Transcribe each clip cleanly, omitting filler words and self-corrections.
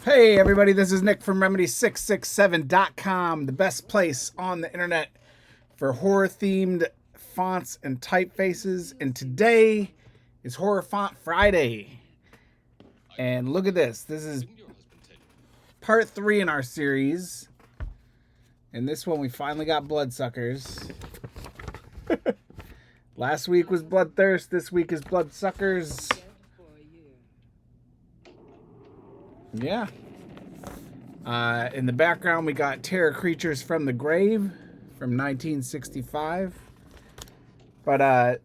Hey everybody, this is Nick from Remedy667.com, the best place on the internet for horror-themed fonts and typefaces. And today is Horror Font Friday. And look at this. This is part 3 in our series. And this one we finally got Bloodsuckers. Last week was Bloodthirst. This week is Bloodsuckers. Yeah. In the background, we got Terror Creatures from the Grave from 1965. But,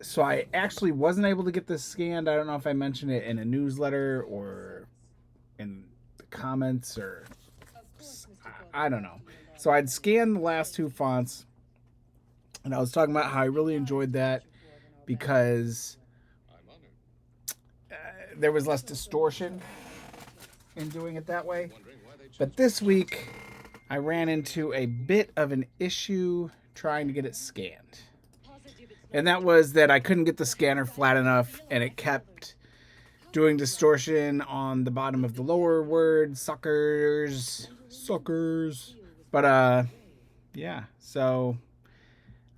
so I actually wasn't able to get this scanned. I don't know if I mentioned it in a newsletter or in the comments or I don't know. So I'd scanned the last two fonts, and I was talking about how I really enjoyed that because there was less distortion in doing it that way. But this week, I ran into a bit of an issue trying to get it scanned. And that was that I couldn't get the scanner flat enough, and it kept doing distortion on the bottom of the lower word, suckers. But, yeah, so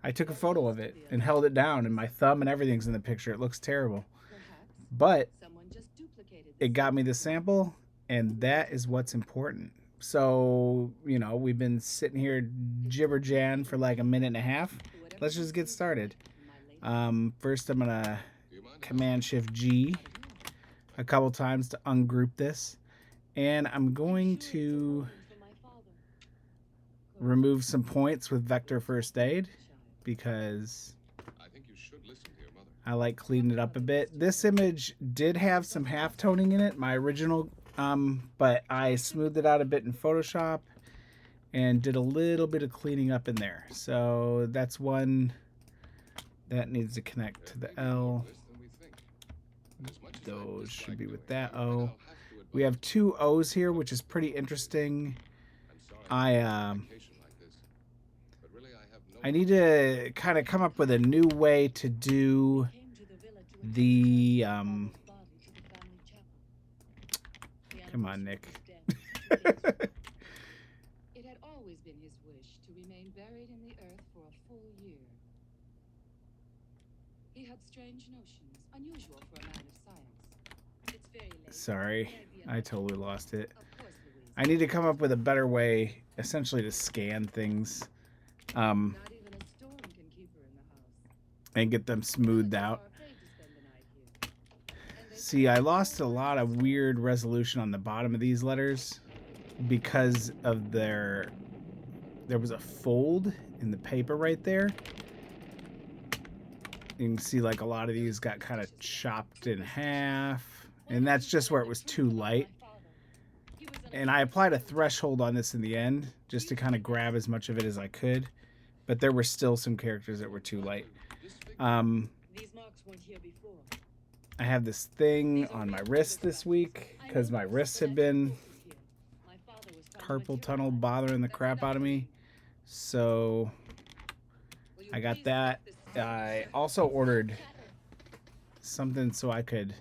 I took a photo of it and held it down, and my thumb and everything's in the picture. It looks terrible. But it got me the sample, and that is what's important. So, you know, we've been sitting here jibber-jan for like a minute and a half. Let's just get started. First, I'm going to Command-Shift-G a couple times to ungroup this. And I'm going to remove some points with Vector First Aid because I like cleaning it up a bit. This image did have some half-toning in it, my original, but I smoothed it out a bit in Photoshop and did a little bit of cleaning up in there. So that's one that needs to connect to the L. Those should be with that O. We have two O's here, which is pretty interesting. I need to kind of come up with a new way to do the come on, Nick. It had always been his wish to remain buried in the earth for a full year. He had strange notions, unusual for a man of science. It's very late. Sorry, I totally lost it. I need to come up with a better way, essentially, to scan things, and get them smoothed out. See, I lost a lot of weird resolution on the bottom of these letters because of there was a fold in the paper right there. You can see like a lot of these got kind of chopped in half, and that's just where it was too light. And I applied a threshold on this in the end just to kind of grab as much of it as I could, but there were still some characters that were too light. I have this thing on my wrist this week because my wrists have been carpal tunnel bothering the crap out of me. So I got that. I also ordered something so I could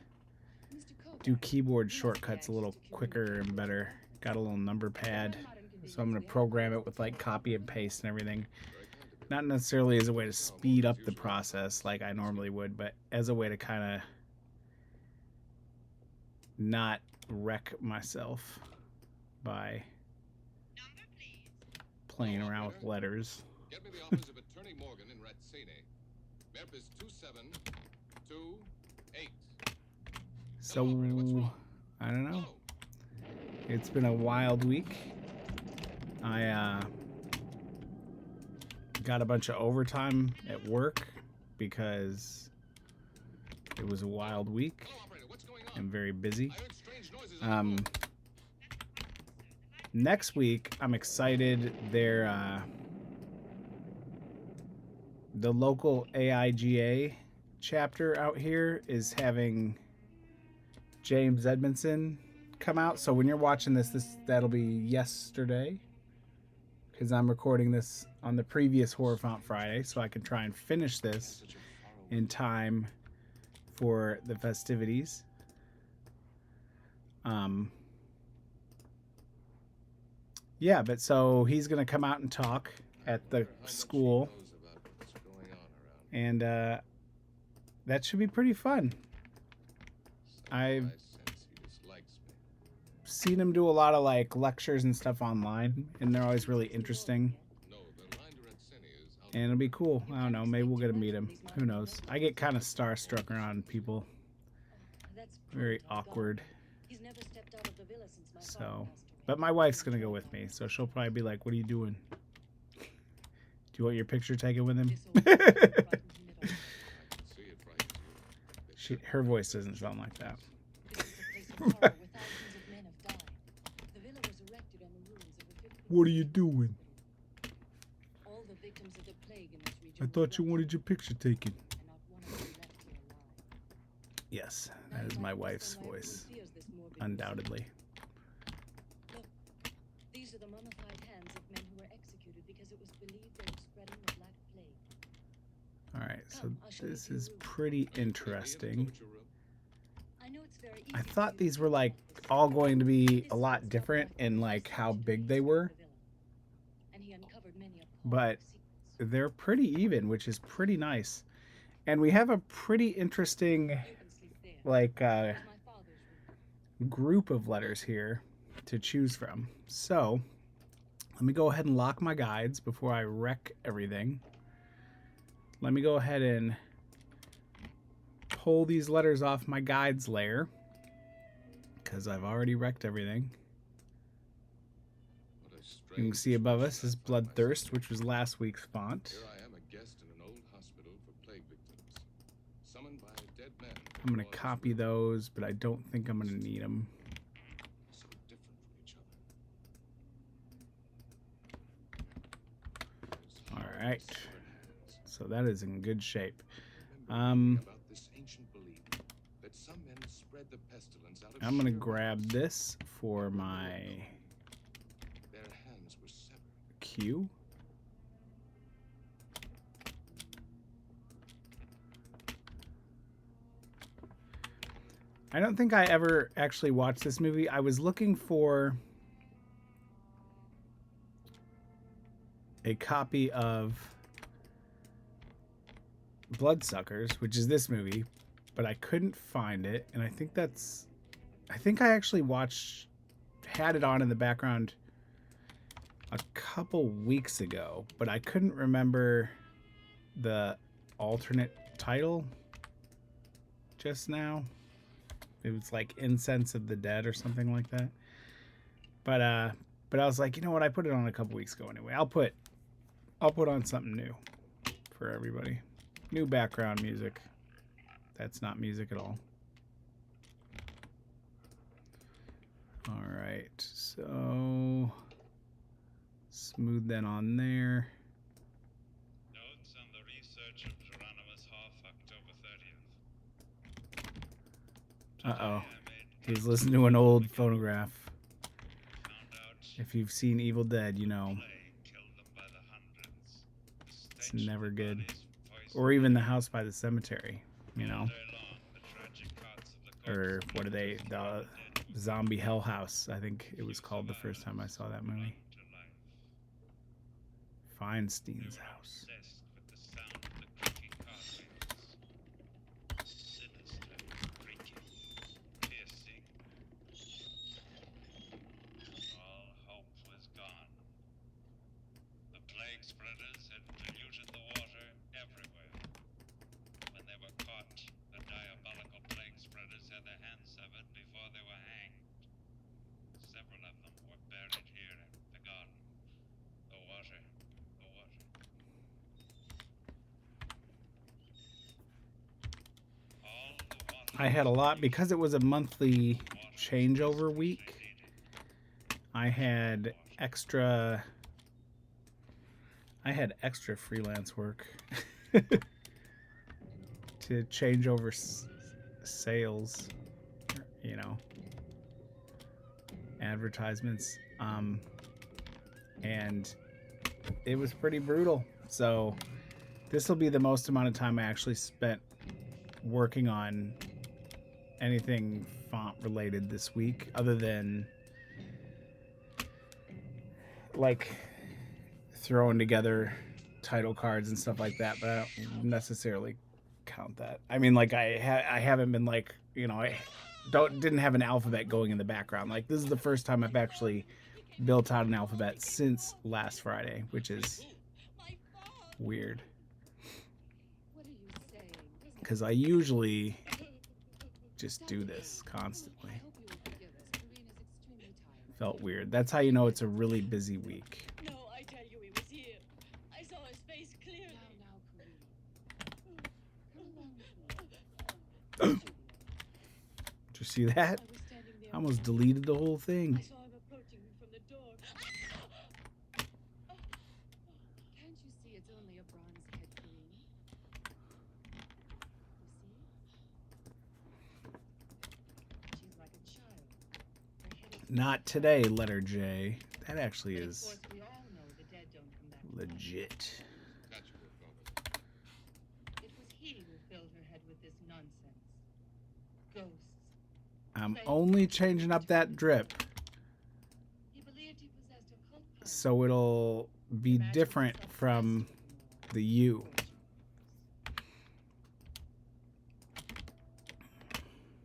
do keyboard shortcuts a little quicker and better. Got a little number pad, so I'm going to program it with like copy and paste and everything. Not necessarily as a way to speed up the process like I normally would, but as a way to kind of not wreck myself by playing around with letters. Get me the office of Attorney Morgan in Ratsini. MERP is 2728. So, I don't know. It's been a wild week. I got a bunch of overtime at work because it was a wild week. I'm very busy. Next week, I'm excited. The local AIGA chapter out here is having James Edmondson come out. So when you're watching this that'll be yesterday, because I'm recording this on the previous Horror Font Friday, so I can try and finish this in time for the festivities. Yeah, but so he's gonna come out and talk at the school, and that should be pretty fun. I've seen him do a lot of like lectures and stuff online, and they're always really interesting. And it'll be cool. I don't know. Maybe we'll get to meet him. Who knows? I get kind of starstruck around people. Very awkward. So, but my wife's gonna go with me, so she'll probably be like, "What are you doing? Do you want your picture taken with him?" Her voice doesn't sound like that. What are you doing? I thought you wanted your picture taken. Yes, that is my wife's voice, undoubtedly. Look, these are the mummified hands of men who were executed because it was believed they were spreading the Black Plague. All right, so this is pretty interesting. I thought these were like all going to be a lot different in like how big they were, but they're pretty even, which is pretty nice. And we have a pretty interesting like group of letters here to choose from. So let me go ahead and lock my guides before I wreck everything. Let me go ahead and pull these letters off my guides layer because I've already wrecked everything. You can see above us is Bloodthirst, which was last week's font. I'm going to copy those, but I don't think I'm going to need them. All right. So that is in good shape. I'm going to grab this for my Q. I don't think I ever actually watched this movie. I was looking for a copy of Bloodsuckers, which is this movie, but I couldn't find it, and I think I actually had it on in the background a couple weeks ago, but I couldn't remember the alternate title just now. It was like Incense of the Dead or something like that. But I was like, you know what? I put it on a couple weeks ago anyway. I'll put on something new for everybody. New background music. That's not music at all. All right, so smooth that on there. Notes on the research of Geronimus Hoff, October 30th. Uh-oh. He's listening to an old phonograph. If you've seen Evil Dead, you know. It's never good. Or even The House by the Cemetery, you know. Or what are they? The Zombie Hell House, I think it was called the first time I saw that movie. Feinstein's house. Spreaders had polluted the water everywhere. When they were caught, the diabolical plague spreaders had their hands severed before they were hanged. Several of them were buried here in the garden. The water, the water. All the water. I had a lot because it was a monthly changeover week. I had extra freelance work to change over sales, you know, advertisements, and it was pretty brutal. So this will be the most amount of time I actually spent working on anything font related this week, other than like throwing together title cards and stuff like that, but I don't necessarily count that. I mean, like I haven't been like, you know, I didn't have an alphabet going in the background. Like this is the first time I've actually built out an alphabet since last Friday, which is weird. What are you saying? Because I usually just do this constantly. I hope you will forgive us. Karina's extremely tired. Felt weird. That's how you know it's a really busy week. No, I tell you, he was here. I saw his face clearly. Now, Karina. Come along with me. Did you see that? I was standing there. I almost deleted the whole thing. I saw him approaching me from the door. Can't you see it's only a bronze head, Karina? You see? She's like a child. Her head is Not today, letter J. That actually But of is course, we all know the dead don't come back. legit. Got you, Robert. It was he who filled her head with this nonsense. Ghosts. I'm only changing up that drip He believed he possessed occult powers. so it'll be Imagine different himself from rescuing the U.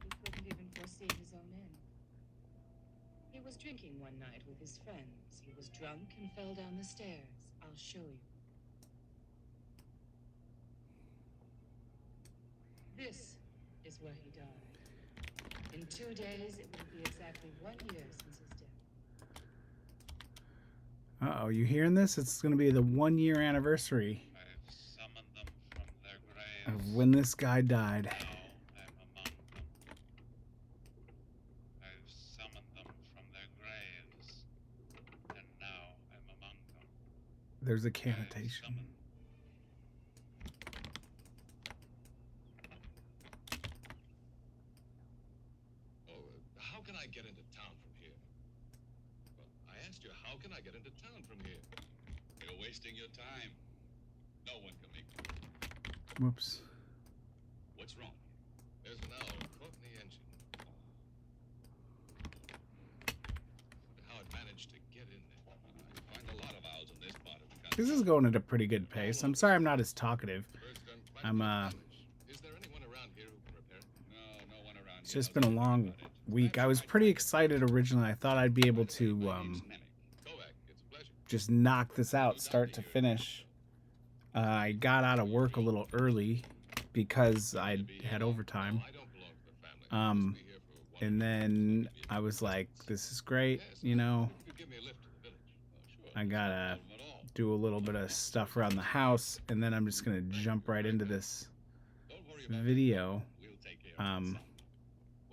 He couldn't even foresee his own end. He was drinking one night with his friends. He was drunk and fell down the stairs. I'll show you. This is where he died. In 2 days, it will be exactly 1 year since his death. Uh-oh, you hearing this? It's going to be the 1 year anniversary I've summoned them from their graves. of when this guy died. Now I'm among them. I've summoned them from their graves, and now I'm among them. There's a I've connotation. summoned How can I get into town from here? Well, I asked you, how can I get into town from here? You're wasting your time. No one can make it. Whoops. What's wrong? There's an owl caught in the engine. Wonder how it managed to get in there. I find a lot of owls in this part of the country. This is going at a pretty good pace. I'm sorry I'm not as talkative. Bird's gone quite I'm, damaged. Is there anyone around here who can repair it? No one around It's here just knows been a anything long about it. week. I was pretty excited originally. I thought I'd be able to My name's Mimic. Go back. It's a pleasure. just knock this out start to finish. I got out of work a little early because I had overtime. I don't belong to the family. Um, Just be here for one And week. then I was like, this is great, you know. You could give me a lift to the village. Oh, sure. I gotta No problem at all. do a little bit of stuff around the house, and then I'm just gonna jump right into this Don't worry about it. video. We'll take care of it. What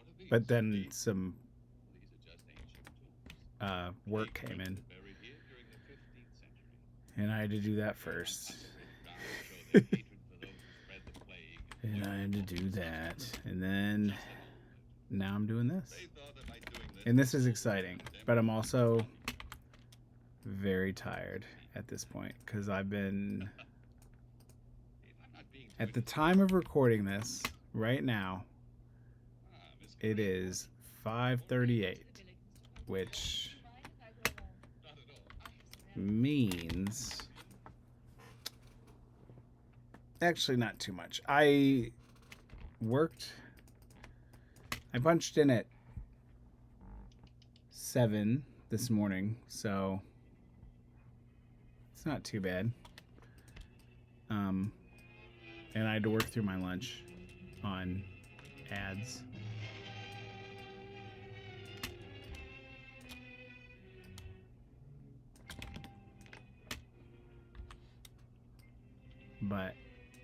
are these? But then some These are just ancient tools. work came in, Buried here during the 15th century. and I had to do that first. Show their hatred for those who spread the plague. And I had to do that, and then now I'm doing this. They thought that by doing this, And this is exciting, but I'm also very tired at this point because I've been, I'm not being at the time of recording this right now, Miss it is 5:38, which Not at all. means actually not too much. I punched in at 7 this morning, so it's not too bad. And I had to work through my lunch on ads. But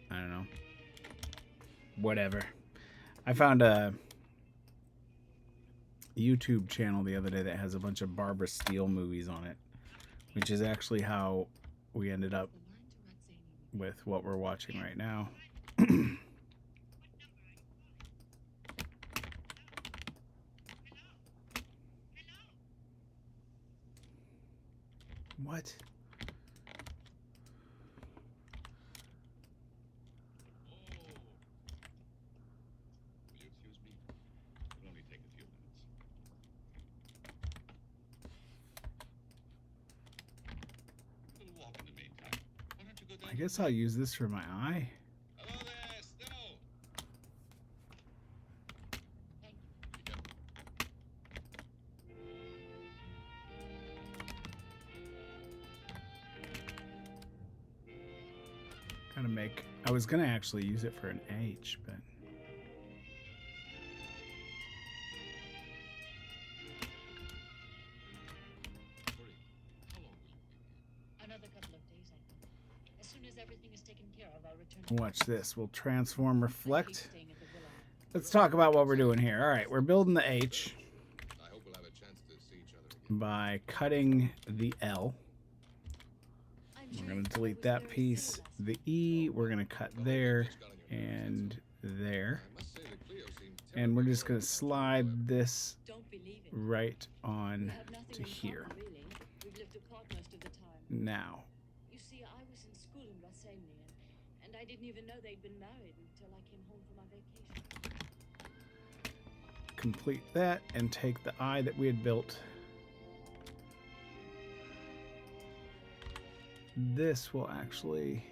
I don't know. Whatever. I found a YouTube channel the other day that has a bunch of Barbara Steele movies on it, which is actually how we ended up with what we're watching right now. What? Will you excuse me? It'll only take a few minutes. I guess I'll use this for my eye. Hello there, Steno. Thank Gotta make. I was gonna actually use it for an H, but Marie, how long will you be here? Another couple of days, I think. As soon as everything is taken care of, I'll return. watch this. We'll transform, I hate reflect. staying at the villa. Let's talk about what we're doing here. All right, we're building the H I hope we'll have a chance to see each other again. by cutting the L. I'm We're sure gonna you thought delete it that was very piece. silly last The night. E, we're gonna cut there and there. I must say that Cleo seemed And we're terribly just gonna worried about you, slide however. this Don't believe it. right We on have nothing to in here. common, really. We've lived apart most of the time. Now. You see, I was in school in Rasenli, and I didn't even know they'd been married until I came home for my vacation. Complete that and take the eye that we had built. This will actually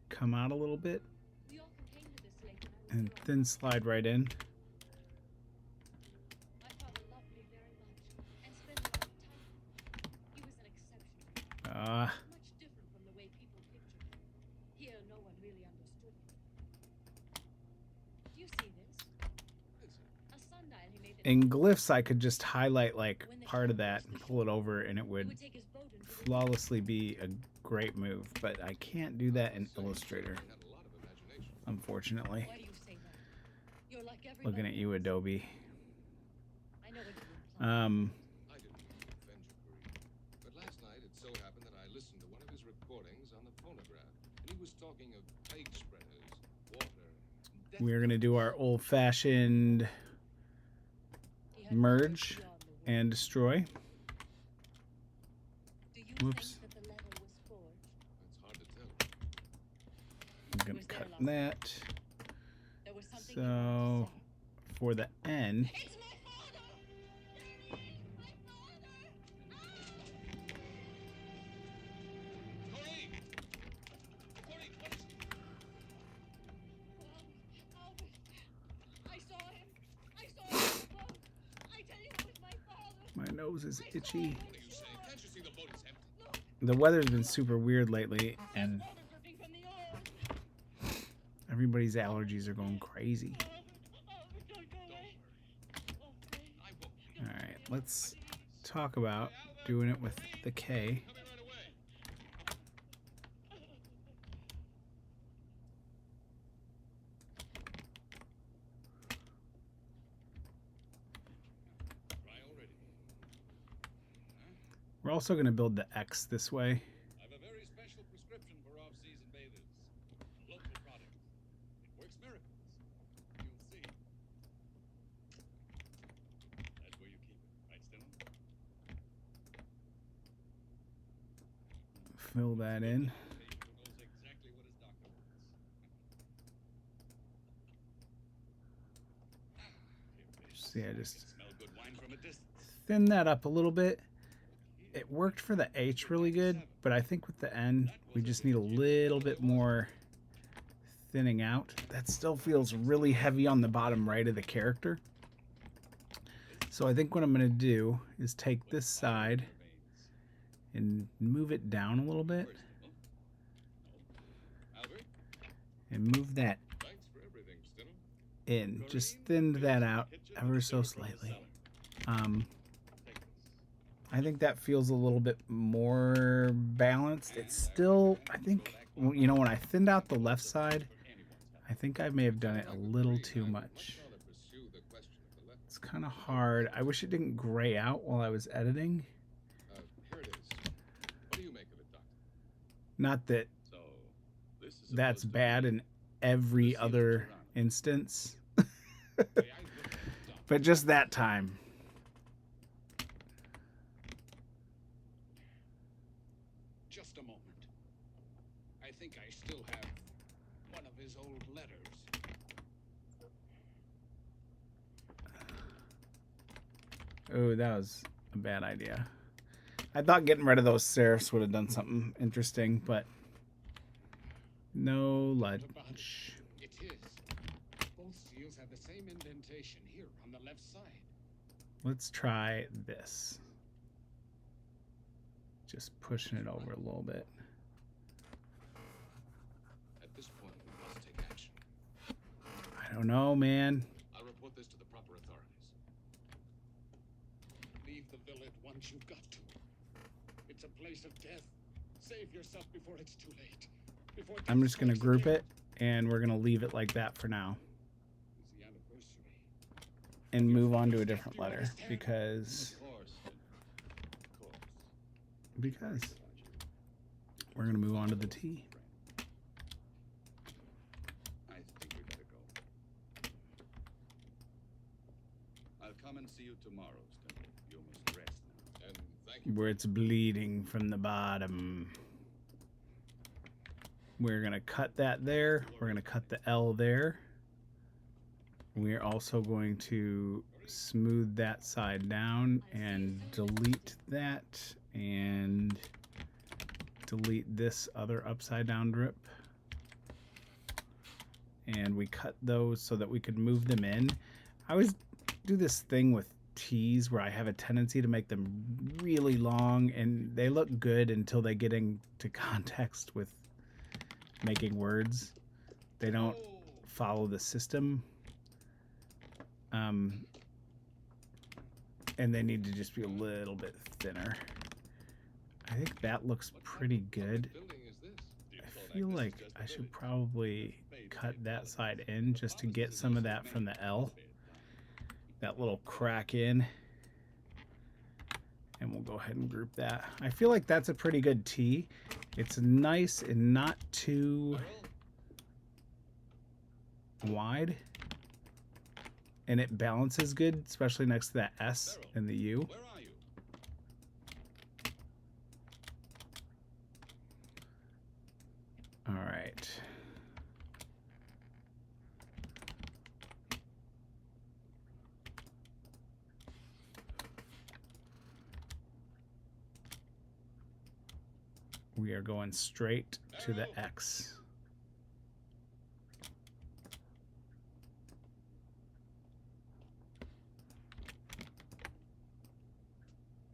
come out a little bit We often came to this lake when I and was young. then slide right in. My father loved me very much and spent a lot of time with me. He was an exceptional man, Ah, much different from the way people pictured him. Here, no one really understood him. Do you see this? A sundial he made that in glyphs I could just highlight like part of that and pull it over and it he would would take his boat into the flawlessly be a great move, but I can't do that in So you Illustrator, certainly had a lot of imagination. unfortunately. Why do you say that? You're like everybody Looking at you, else. Adobe. I know what you imply. I didn't mean to offend you, Marie. But last night it so happened that I listened to one of his recordings on the phonograph, and he was talking of plague spreaders, water, and death We're gonna do our old-fashioned He had merge knowledge beyond the world. and destroy. Do you Whoops. think that the letter was forged? It's hard to tell. I'm gonna Was there cut a lot? that. There was something you wanted So for the N, to say. It's my father! My father! Corey! Corey, what is it? Albert, I saw him. I saw him on the boat. I tell you, it was my father. my nose is I saw itchy. him, What are I'm you saying? sure. Can't you see the boat is empty? Look, The weather's been super weird lately, and water dripping from the oars. everybody's allergies are going crazy. Albert, don't go away. Okay. I won't. All right, let's talk about doing it with the K. Coming right away. Try already. We're also going to build the X this way. I've a very special prescription for off-season bathers. Local product. It works miracles. You'll see. That's where you keep it, right, Steno? Fill that in. Patient who knows exactly what his doctor wants. See, I just Smell good wine from a distance. thin that up a little bit. It worked for the H really good, but I think with the N, we just need a little bit more thinning out. That still feels really heavy on the bottom right of the character. So I think what I'm going to do is take this side and move it down a little bit Albert, and move that Thanks for everything, Steno. in. Just thinned that out ever so slightly. I think that feels a little bit more balanced. It's still, I think, you know, when I thinned out the left side, I think I may have done it a little too much. I'd rather pursue the question of the left. It's kind of hard. I wish it didn't gray out while I was editing. Here it is. What do you make of it, Doctor? Not that so this is that's supposed to bad be in every the other sequence instance, the way I look at it, Doctor. but just that time. Just a moment. I think I still have one of his old letters. Oh, that was a bad idea. I thought getting rid of those serifs would have done something interesting, but No lunch. It is. Both seals have the same indentation here on the left side. Let's try this. Just pushing it over a little bit. At this point, we must take action. I don't know, man. I'll report this to the proper authorities. Leave the village once you've got to. It's a place of death. Save yourself before it's too late. Before I'm death just going to strikes group again. it, and we're going to leave it like that for now. It's the anniversary. And move on to a different letter, because we're going to move on to the T. I think we better go. I'll come and see you tomorrow, Stimble. You must rest now. And thank you. Where it's bleeding from the bottom. We're going to cut that there. We're going to cut the L there. We're also going to smooth that side down and delete that and delete this other upside down drip. And we cut those so that we could move them in. I always do this thing with T's where I have a tendency to make them really long, and they look good until they get into context with making words. They don't follow the system. And they need to just be a little bit thinner. I think that looks pretty good. Building is this? I feel like I should probably cut that side in just to get some of that from the L. That little crack in. And we'll go ahead and group that. I feel like that's a pretty good T. It's nice and not too wide. And it balances good, especially next to that S and the U. Where are you? All right. We are going straight to the X.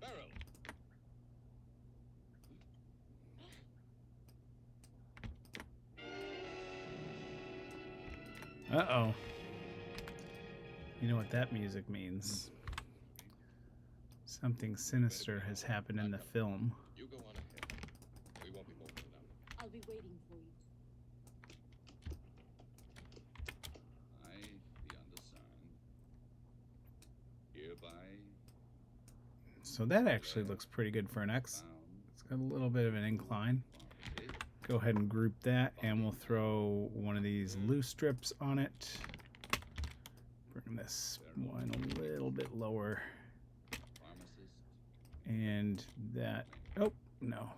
Beryl. Uh-oh. You know what that music means. Something sinister has happened in the film. You go on ahead. We won't be holding it up. I'll be waiting for you. I, the undersigned, hereby So that actually looks pretty good for an X. found It's got a little bit of an incline. Go ahead and group that, and we'll throw one of these loose strips on it. Bring this one a little bit lower. pharmacist. And that, oh, no.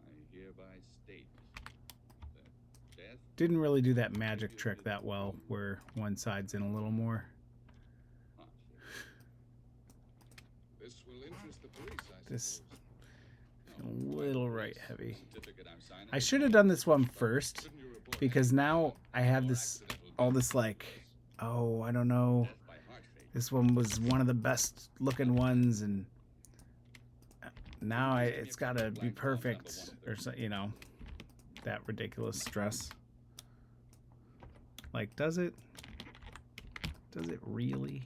I hereby state that death Didn't really do that magic trick that well, where one side's in a little more. This will interest the police, I This suppose. a little right heavy. certificate I'm signing. I should have done this one first, Shouldn't you report because now I have more this, accidental all this like, oh, I don't know. Death by heart failure. This one was one of the best looking ones, and now it's got to be perfect, or so, you know, that ridiculous stress. Like, does it? Does it really?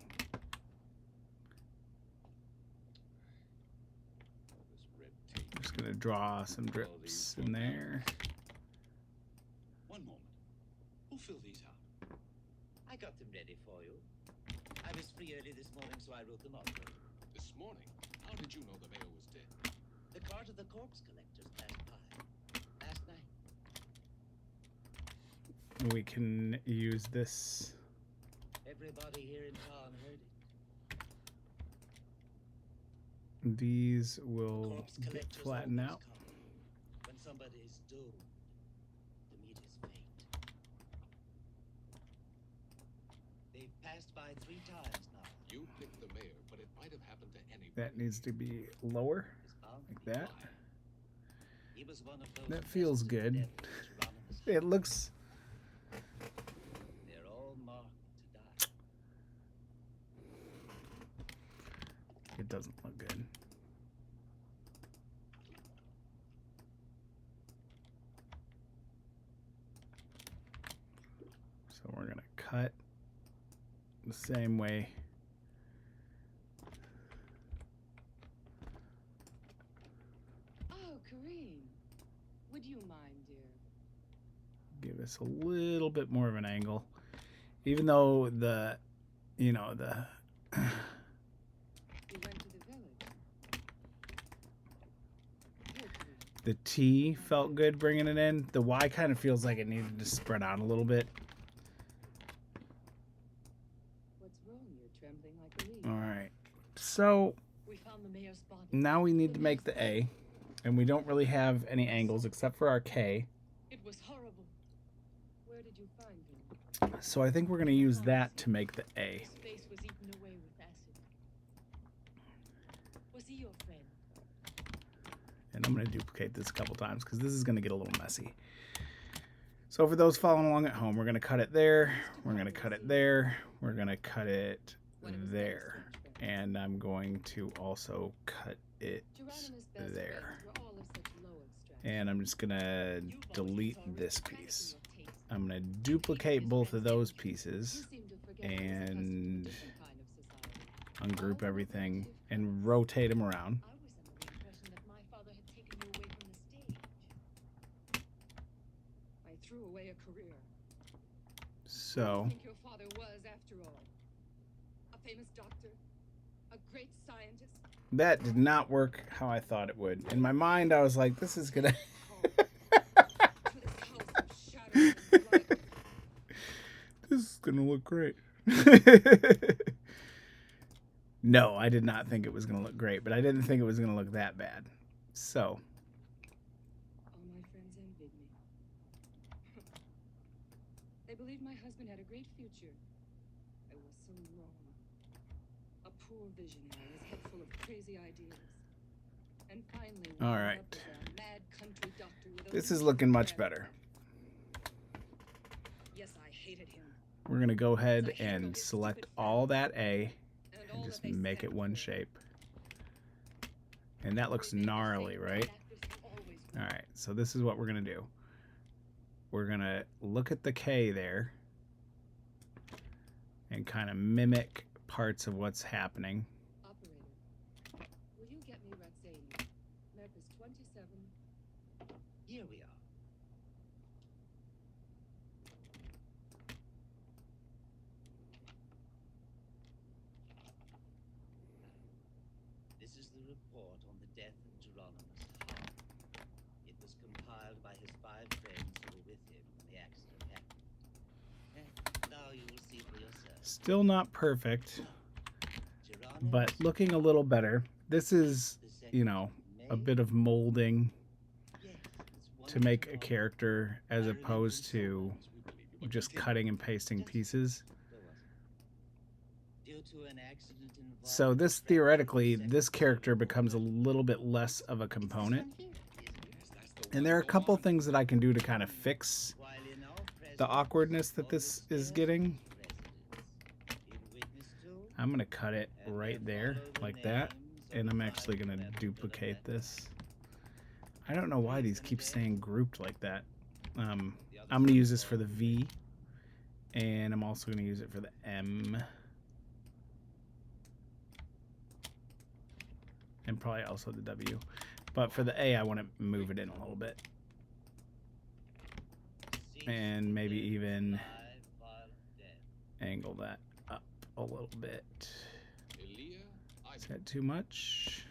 All this red tape. I'm just gonna draw some drips in there. One moment. Who filled these out? I got them ready for you. I was free early this morning, so I wrote them up. This morning? How did you know the mayor was dead? The cart of the corpse collectors passed by last night. We can use this. Everybody here in town heard it. These will Corpse get collectors flattened always out. come when somebody is doomed to meet his fate. They've passed by 3 times now. You picked the mayor, but it might have happened to anyone. That needs to be lower. His like that. He was one of those That feels pests of good. death that Hieronymus It had. looks, They're all marked to die. it doesn't look good. So we're gonna cut the same way. Oh, Kareem. Would you mind, dear? Give us a little bit more of an angle. Even though the, you know, the You went to the village. Here, Kareem. the T felt good bringing it in. The Y kind of feels like it needed to spread out a little bit. What's wrong? You're trembling like a leaf. All right. So We found the mayor's body. now we need to make the A, and we don't really have any angles except for our K. It was horrible. Where did you find him? So I think we're going to use that to make the A. His face was eaten away with acid. Was he your friend? And I'm going to duplicate this a couple times because this is going to get a little messy. So for those following along at home, we're going to cut it there. We're going to cut it there. We're going to cut it there. And I'm going to also cut it Geronimo's best there. friends were all of such low extraction. And I'm just going to You've always delete already this cracked in piece. your taste. I'm going to duplicate both of those You pieces seem to forget I was accustomed to a and different kind of society. ungroup everything and rotate them around. I was under the impression that my father had taken you away from the stage. I threw away a career. So Who do you think your father was, after all? A famous doctor? A great scientist? that did not work how I thought it would. In my mind, I was like, this is going to... To this house of shadows and blood. This is going to look great. No, I did not think it was going to look great, but I didn't think it was going to look that bad. So, All my friends envied me. They believed my husband had a great future. I was so wrong. A poor visionary, his head full of crazy ideas. And finally, All wound right. up as a mad country doctor with this a is looking much brand. better. Yes, I hated him. We're going to go ahead and select all that A and all just that they make it stand one for. shape. And that looks They made the gnarly, same right? bad actors who always All win. right, so this is what we're going to do. We're going to look at the K there and kind of mimic parts of what's happening. Operator, will you get me Ratsani? Map is 27. Here we are. This is the report on the death of Hieronymus Hart. It was compiled by his 5 friends who were with him when the accident happened. Now you will see for yourself. Still not perfect, Hieronymus but looking a little better. This is, you know, a bit of molding to make a character as opposed to just cutting and pasting pieces. Due to an accident involving So this, theoretically, this character becomes a little bit less of a component. And there are a couple things that I can do to kind of fix while in our the presence, awkwardness that this is getting. in witness to I'm going to cut it right there like that. And I'm actually going to duplicate this. I don't know why these keep staying grouped like that. I'm going to use this for the V. And I'm also going to use it for the M. And probably also the W. But for the A, I want to move it in a little bit. And maybe even angle that up a little bit. Is that too much?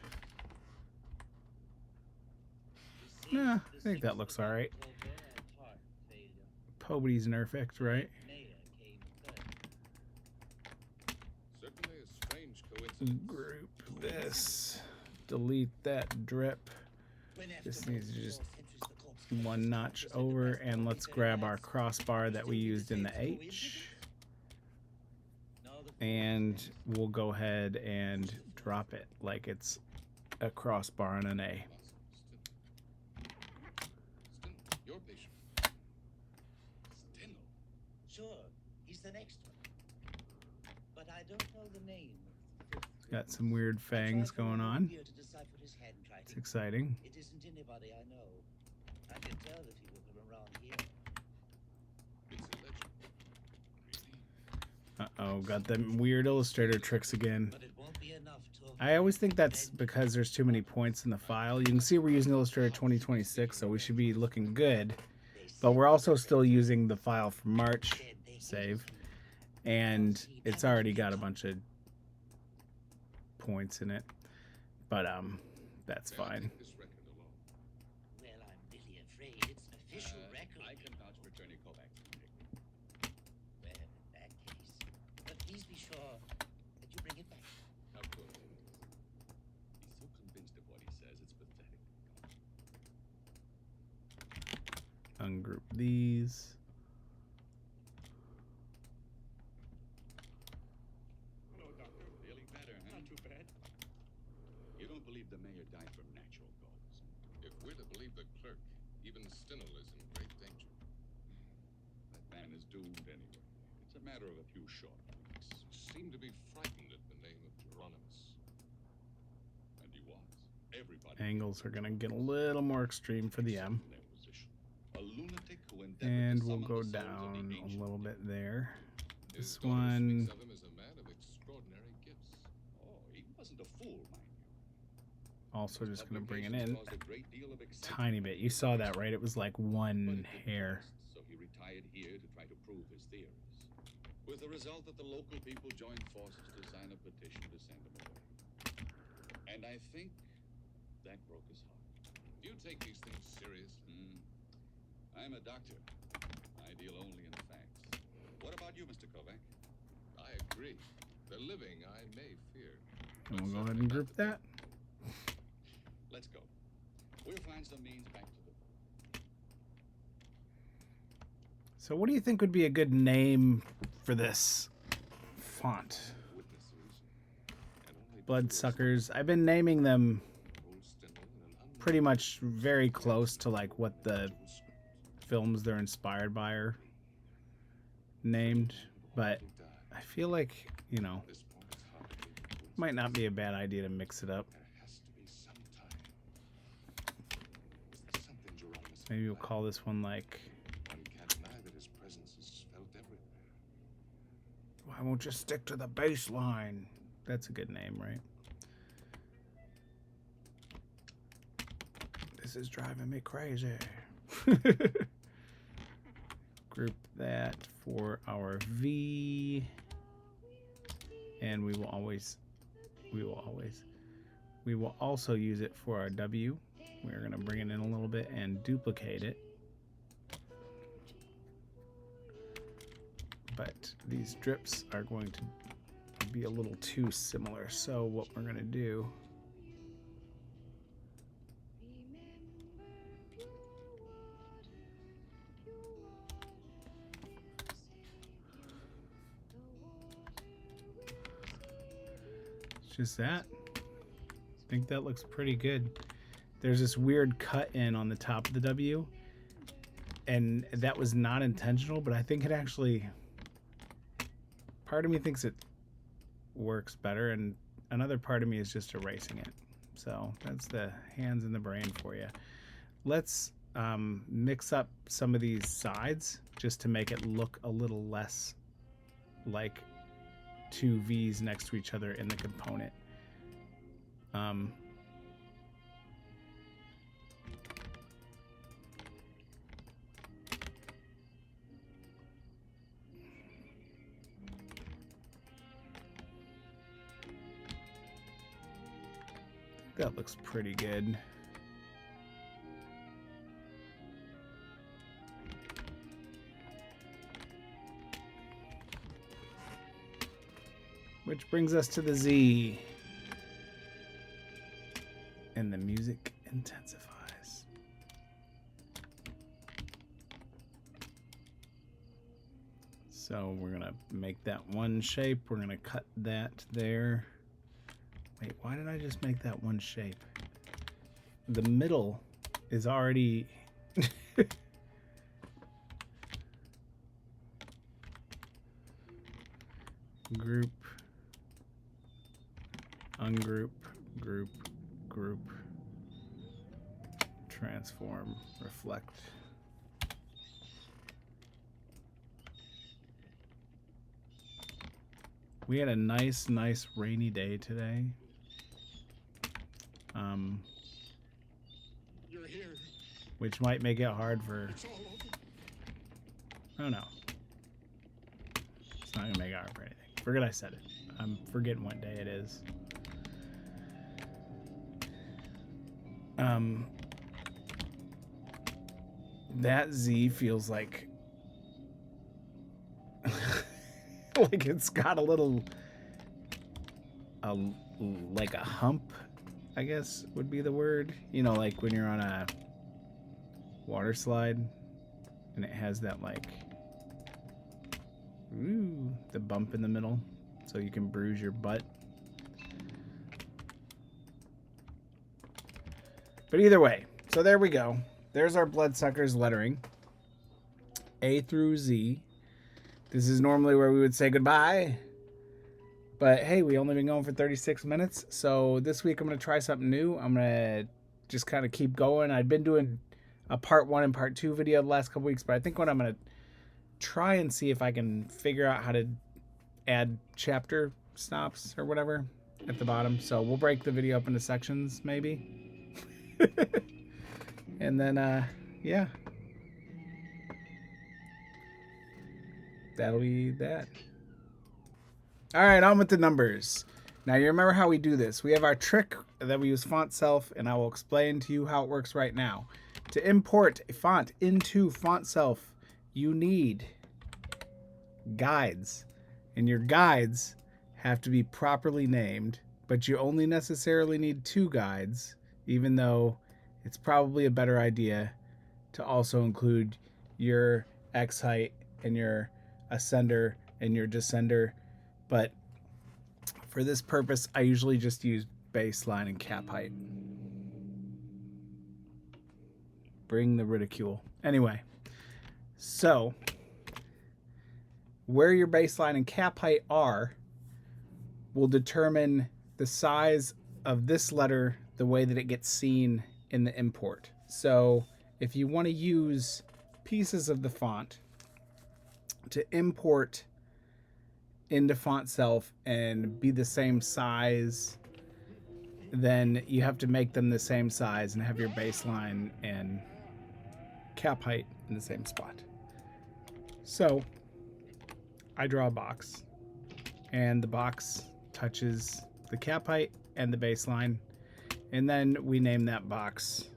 Nah, I think that looks alright. Nobody's perfect, right? Certainly a strange coincidence. Group this. Delete that drip. This needs to just one notch over, and let's grab our crossbar that we used in the H. And we'll go ahead and drop it like it's a crossbar and an A. Steno, your patient. Steno. Sure, he's the next one. But I don't know the name of the fifth Got some weird I tried fangs for going all on. year to decipher his handwriting. It's exciting. It isn't anybody I know. I can tell if he were from around here. It's a legend. Really? Uh-oh, got them weird illustrator tricks again. But it won't be enough to I always think that's because there's too many points in the file. You can see we're using Illustrator 2026, so we should be looking good. But we're also still using the file from March, save, and it's already got a bunch of points in it. But that's May I fine. take this record along? Well, I'm really afraid it's an official record. I can vouch for Attorney Kovacs. Well, in that case. But please be sure that you bring it back. Of course. He's so convinced of what he says, it's pathetic. Ungroup these. Hello, Doctor. Feeling better, huh? Not too bad. You don't believe the mayor died from natural causes? If we're to believe the clerk, even Steno is in great danger. That man is doomed anyway. It's a matter of a few short weeks. Seemed to be frightened at the name of Geronimus. And he was. Everybody. Angles are going to get a little more extreme for the M. Their position. A lunatic who endeavored And to we'll summon go the souls of the down a ancient little bit there. His This daughter one, speaks of him as a man of extraordinary gifts. Oh, he wasn't a fool, mind you. also just going to bring it in Publications caused a great deal of excitement. tiny bit. You saw that, right? It was like But one it didn't hair. last, so he retired here to try to prove his theories. With the result that the local people joined forces to sign a petition to send him away. And I think that broke his heart. Do you take these things seriously? I'm a doctor. I deal only in facts. What about you, Mr. Kovac? I agree. The living I may fear. And but we'll go ahead certainly and not group the that. Let's go. We'll find some means back to the... So what do you think would be a good name for this font? witnesses, and only Bloodsuckers. I've been naming them old Steno and an unknown pretty much very close to like what the films they're inspired by are named, but I feel like, you know, This point is hard to believe it was- might not be a bad idea to mix it up. There has to be some time. Is there something Geronimus Maybe we'll might call this one like, One can't deny that his presence is felt everywhere. why won't you stick to the baseline? That's a good name, right? This is driving me crazy. Group that for our V, and we will also use it for our W. We're going to bring it in a little bit and duplicate it. But these drips are going to be a little too similar. So what we're going to do, it's just that. I think that looks pretty good. There's this weird cut in on the top of the W, and that was not intentional, but I think it actually, part of me thinks it works better, and another part of me is just erasing it. So that's the hands in the brain for you. Let's mix up some of these sides just to make it look a little less like two V's next to each other in the component. That looks pretty good. Which brings us to the Z. And the music intensifies. So we're going to make that one shape. We're going to cut that there Wait, why did I just make that one shape? The middle is already... Group, ungroup, group, group, transform, reflect. We had a nice rainy day today. You're here. Which might make it hard for... It's all over. Oh no. It's not gonna make it hard for anything. Forget I said it. I'm forgetting what day it is. That Z feels like like it's got a little like a hump, I guess would be the word. You know, like when you're on a water slide and it has that like the bump in the middle so you can bruise your butt. But either way, so there we go. There's our bloodsuckers lettering. A through Z. This is normally where we would say goodbye. But hey, we only been going for 36 minutes. So this week I'm going to try something new. I'm going to just kind of keep going. I've been doing a part 1 and part 2 video the last couple weeks. But I think what I'm going to try and see if I can figure out how to add chapter stops or whatever at the bottom. So we'll break the video up into sections maybe. And then, yeah. That'll be that. All right, on with the numbers. Now, you remember how we do this. We have our trick that we use font self, and I will explain to you how it works right now. To import a font into font self, you need guides. And your guides have to be properly named, but you only necessarily need 2 guides, even though it's probably a better idea to also include your X height and your ascender and your descender. But for this purpose, I usually just use baseline and cap height. Bring the ridicule. Anyway, so where your baseline and cap height are will determine the size of this letter, the way that it gets seen in the import. So if you want to use pieces of the font to import into font self and be the same size, then you have to make them the same size and have your baseline and cap height in the same spot. So I draw a box, and the box touches the cap height and the baseline, and then we name that box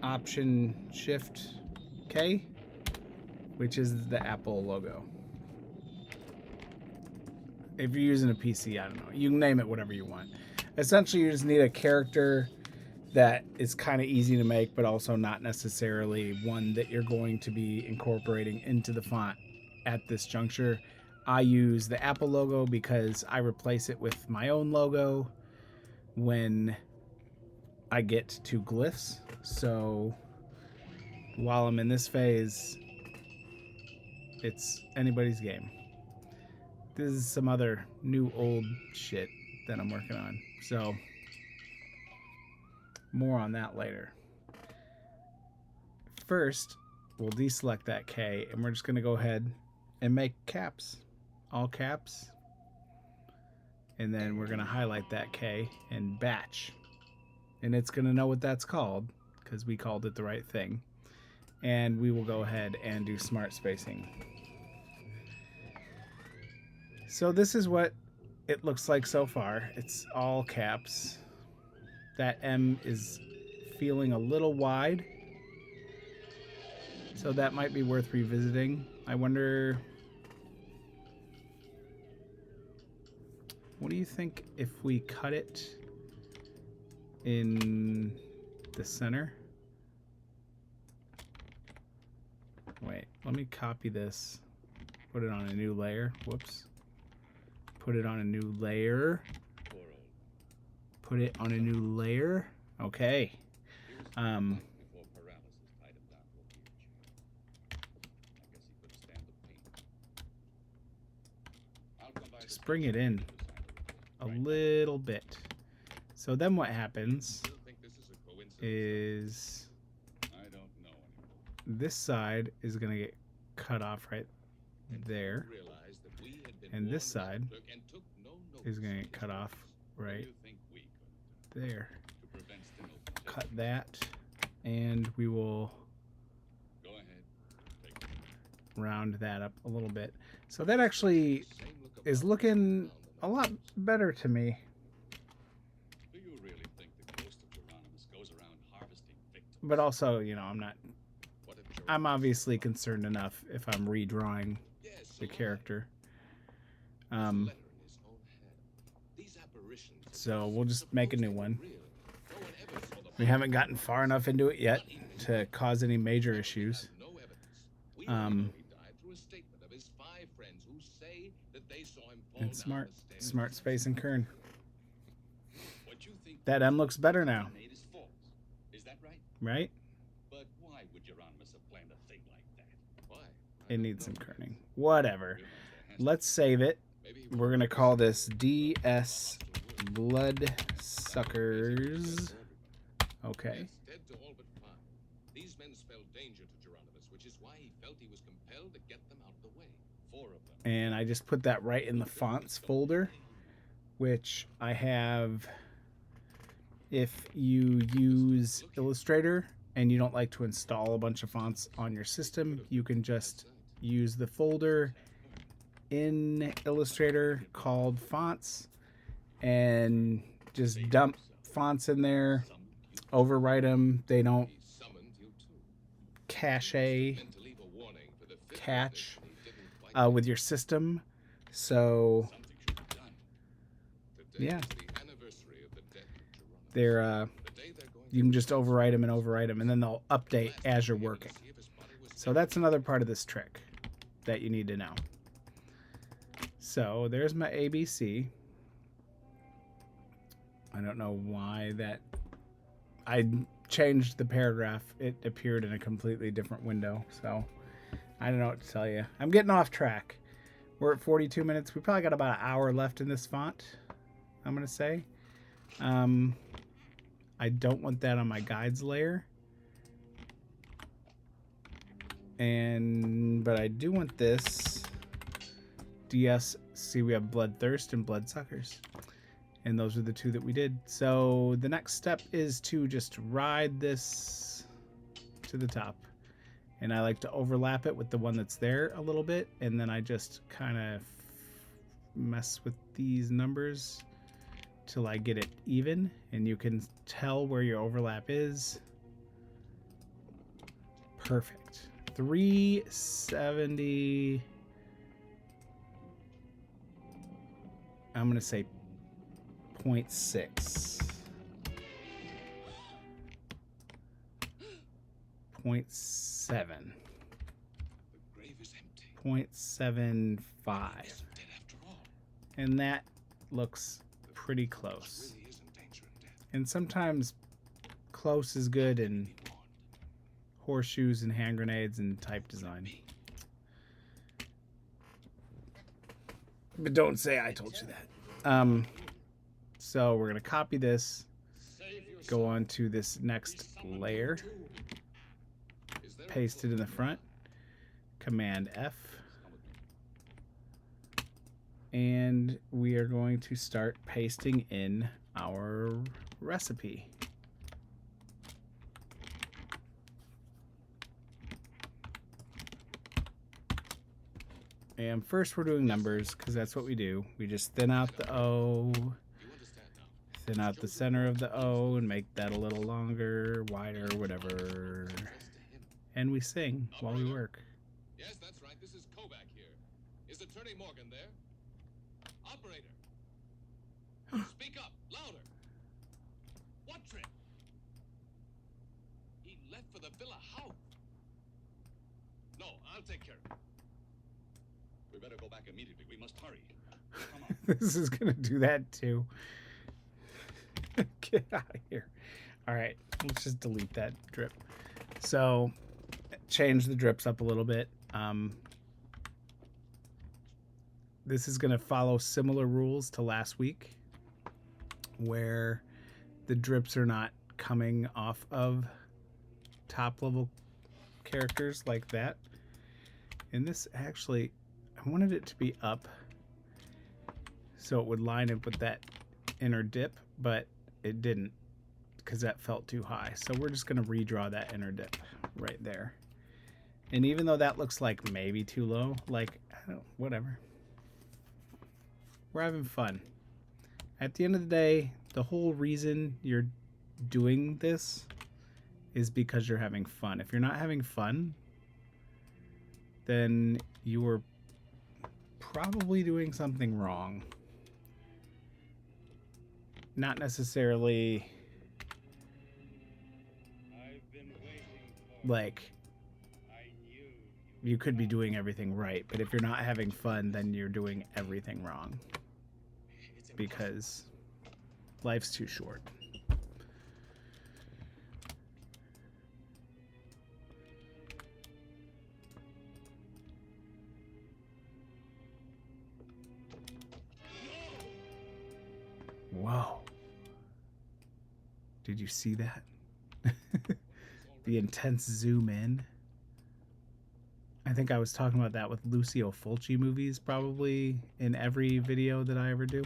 Option Shift K, which is the Apple logo. If you're using a PC, I don't know. You can name it whatever you want. Essentially, you just need a character that is kind of easy to make, but also not necessarily one that you're going to be incorporating into the font at this juncture. I use the Apple logo because I replace it with my own logo when I get to glyphs. So while I'm in this phase, it's anybody's game. This is some other new old shit that I'm working on. So more on that later. First, we'll deselect that K, and we're just going to go ahead and make caps. All caps. And then we're going to highlight that K and batch. And it's going to know what that's called because we called it the right thing. And we will go ahead and do smart spacing. So this is what it looks like so far. It's all caps. That M is feeling a little wide, so that might be worth revisiting. I wonder, what do you think if we cut it in the center? Wait, let me copy this, put it on a new layer. Whoops. Put it on a new layer. Poor old. Put it on a new layer. Okay. He was before paralysis tied him down to a wheelchair. I guess he couldn't stand the pain. I'll come by Just the bring it in picture a right now. little bit. So then what happens Still think this is a coincidence? is I don't know anymore. this side is going to get cut off right there. Realized that we had been And this warned side about the clerk and took no is notice going to of get his cut off warnings. What do right you think we could have there. done to prevent Steno from Cut taking that, and we will Go ahead. Take it. round that up a little bit. So that actually Same look of is love looking found a in lot others. better to me. Do you really think the ghost of Geronimus goes around harvesting victims? But also, you know, I'm not. What if I'm Geronimus obviously was concerned enough if I'm redrawing Yes, the so character. There's a Um, letter in his own hand. These apparitions are so we'll just make a new supposed to one. be real. No one ever saw the We haven't gotten far enough into it yet to cause any major We issues. have no evidence. We Um, only know he died through a statement of his 5 friends who say that they saw him fall And down smart, the stairs. smart space and Kern. What you think That M looks better now, made is false. Is that right? right? But why would Geronimus have planned a thing like that? Why? It needs some kerning. Whatever. Realize there has to Let's save it. Maybe he We're was gonna the call best this DS Bloodsuckers. Okay. Yes, dead to all but 5. These men spelled danger to Geronimus, which is why he felt he was compelled to get them out of the way. 4 of them. And I just put that right in the fonts folder, which I have. If you use Illustrator and you don't like to install a bunch of fonts on your system, you can just use the folder in Illustrator called fonts and just dump fonts in there, overwrite them. They don't He summoned you too. cache Meant to leave a warning for the 50th catch edition, he didn't quite with your system. So Something should be done. Today yeah. is the anniversary of the death of Geronimus. they're The day they're going you to can just overwrite them and overwrite them, and then they'll update as you're working. see if his body was So that's another part of this trick that you need to know. So there's my ABC. I don't know why that I changed the paragraph. It appeared in a completely different window. So I don't know what to tell you. I'm getting off track. We're at 42 minutes. We probably got about an hour left in this font, I'm going to say. I don't want that on my guides layer. But I do want this. DS, see, we have Bloodthirst and Bloodsuckers. And those are the 2 that we did. So the next step is to just ride this to the top. And I like to overlap it with the one that's there a little bit. And then I just kind of mess with these numbers till I get it even. And you can tell where your overlap is. Perfect. 370. I'm going to say 0.6. 0.7. The grave is empty. 0.75. Isn't dead after all. And that looks pretty close. Really isn't danger and death. And sometimes close is good in Be warned. horseshoes and hand grenades and type design. But don't say I told you that. So we're going to copy this, go on to this next layer, Is there a paste it in the front, Command F, and we are going to start pasting in our recipe. And first we're doing numbers because that's what we do. We just thin out the O, You understand now? thin out the center of the O and make that a little longer, wider, whatever. Addressed to him. And we sing while we work. Yes, that's right. This is Kovac here. Is Attorney Morgan there? Operator. Speak up, louder. What trip? He left for the Villa House. No, I'll take care of it. We better go back immediately. We must hurry. Come on. This is gonna do that too. Get out of here. All right, let's just delete that drip. So change the drips up a little bit. This is gonna follow similar rules to last week, where the drips are not coming off of top level characters like that. And this actually, I wanted it to be up so it would line up with that inner dip, but it didn't because that felt too high. So we're just going to redraw that inner dip right there. And even though that looks like maybe too low, like, I don't, whatever. We're having fun. At the end of the day, the whole reason you're doing this is because you're having fun. If you're not having fun, then you are probably doing something wrong. Not necessarily like you could be doing everything right, but if you're not having fun, then you're doing everything wrong because life's too short. Whoa. Did you see that? The intense zoom in. I think I was talking about that with Lucio Fulci movies probably in every video that I ever do.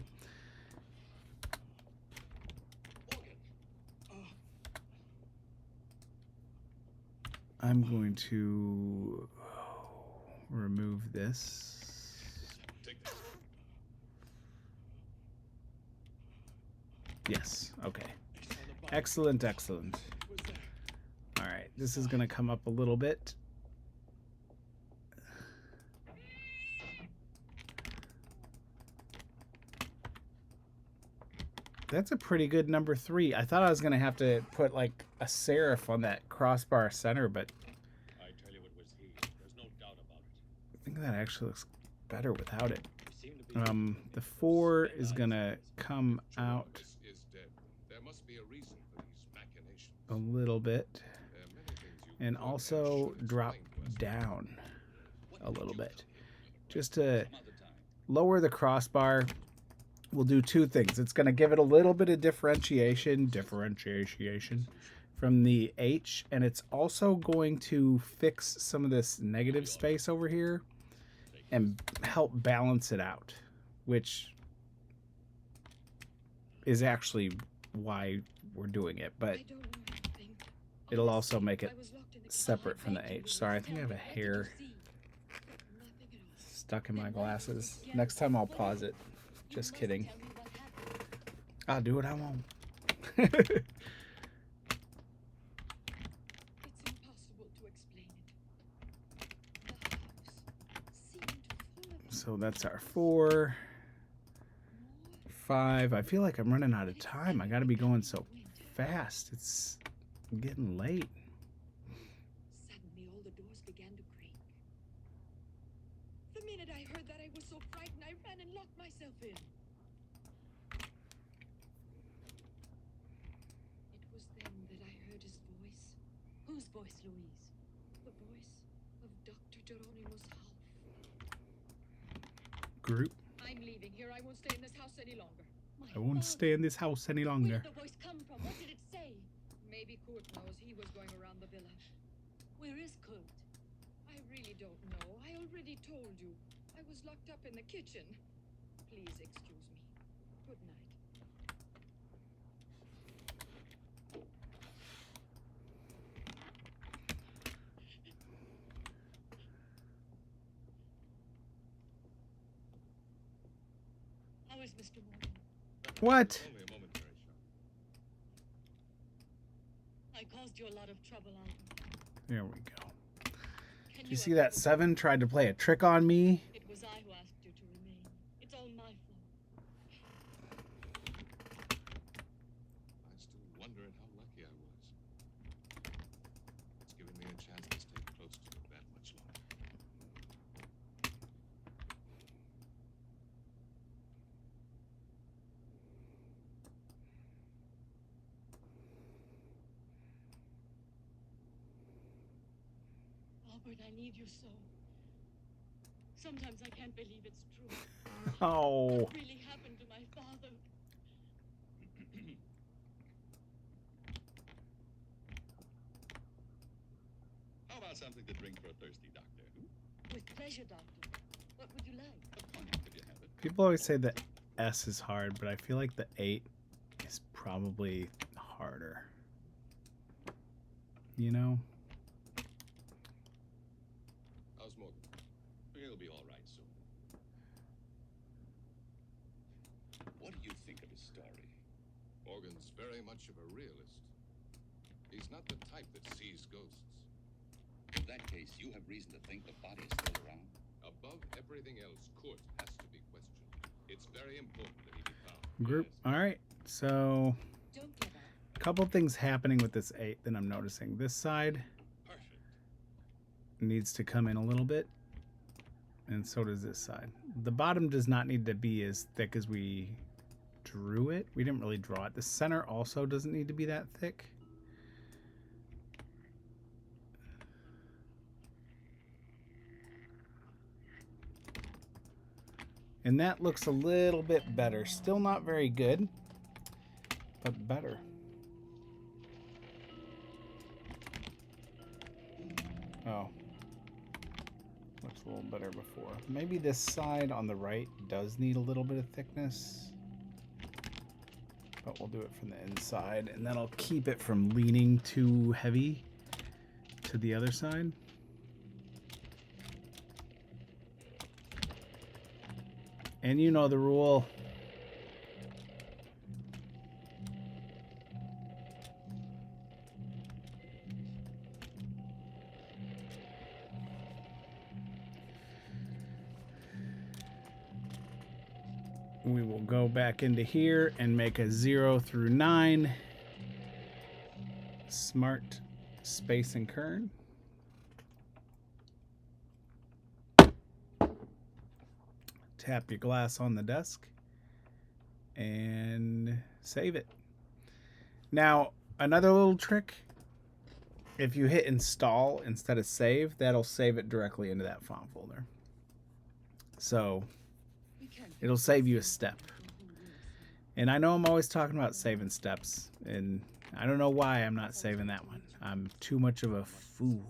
I'm going to remove this. Yes, okay. Excellent, excellent. All right, this is going to come up a little bit. That's a pretty good number 3. I thought I was going to have to put like a serif on that crossbar center, but I tell you it was he. There's no doubt about it. I think that actually looks better without it. The 4 is going to come out There must be a reason for these machinations. a little bit There are many things you and could also and should drop explain to us. down a little bit just to lower the crossbar. We'll do 2 things. It's going to give it a little bit of differentiation from the H, and it's also going to fix some of this negative space over here and help balance it out, which is actually why we're doing it, but it'll also make it separate from the H. Sorry, I think I have a hair stuck in my glasses. Next time I'll pause it. Just kidding. I'll do what I want. It's impossible to explain it. The house seemed full of So that's our 4. 5. I feel like I'm running out of time. I gotta be going so fast. It's getting late. Suddenly all the doors began to creak. The minute I heard that, I was so frightened I ran and locked myself in. It was then that I heard his voice. Whose voice, Louise? The voice of Dr. Geronimo's Half. Group. I'm leaving here. I won't stay in this house any longer. I won't stay in this house any Where longer. did the voice come from? What did it say? Maybe Kurt knows. He was going around the villa. Where is Kurt? I really don't know. I already told you. I was locked up in the kitchen. Please excuse me. Good night. How is Mr. Morgan? What? Only a momentary shock. I caused you a lot of trouble, Alvin. There we go. Can Did you see that 7 tried to play a trick on me? It was I who asked you to remain. It's all my fault. I still wonder at how lucky I was. It's given me a chance to stay close to you that much longer. Robert, I need you so. Sometimes I can't believe it's true. Oh. What really happened to my father? How about something to drink for a thirsty doctor? With pleasure, Doctor. What would you like? A cognac, if you have it. People always say the S is hard, but I feel like the 8 is probably harder. You know? How's Morgan? He'll be all right soon. What do you think of his story? Morgan's very much of a realist. He's not the type that sees ghosts. In that case, you have reason to think the body is still around. Above everything else, Kurt has to be questioned. It's very important that he be found. Group. Yes. All right. So, Don't give up. a couple things happening with this 8 that I'm noticing. This side Perfect. needs to come in a little bit, and so does this side. The bottom does not need to be as thick as we drew it. We didn't really draw it. The center also doesn't need to be that thick. And that looks a little bit better. Still not very good, but better. Oh. Looks a little better before. Maybe this side on the right does need a little bit of thickness. But we'll do it from the inside, and that'll keep it from leaning too heavy to the other side. And you know the rule. We will go back into here and make a 0 through 9 smart space and kern. Tap your glass on the desk and save it. Now, another little trick, if you hit install instead of save, that'll save it directly into that font folder. So it'll save you a step. And I know I'm always talking about saving steps, and I don't know why I'm not saving that one. I'm too much of a fool.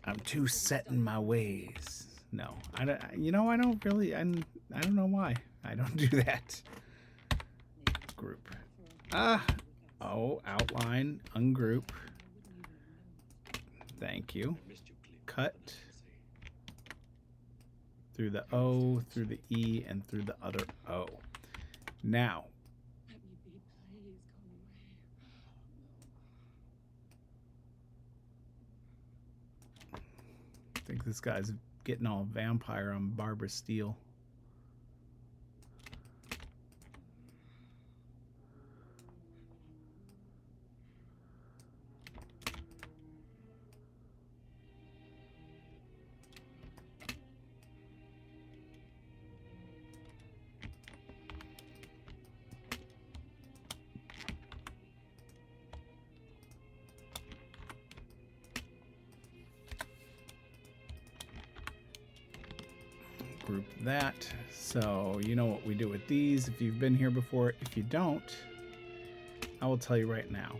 I'm too set in my ways. No, I don't. You know, I don't really. I don't know why I don't do that. Group. Oh, outline. Ungroup. Thank you. Cut through the O, through the E, and through the other O. Now. I think this guy's getting all vampire on Barbara Steele. Group that. So you know what we do with these if you've been here before. If you don't, I will tell you right now.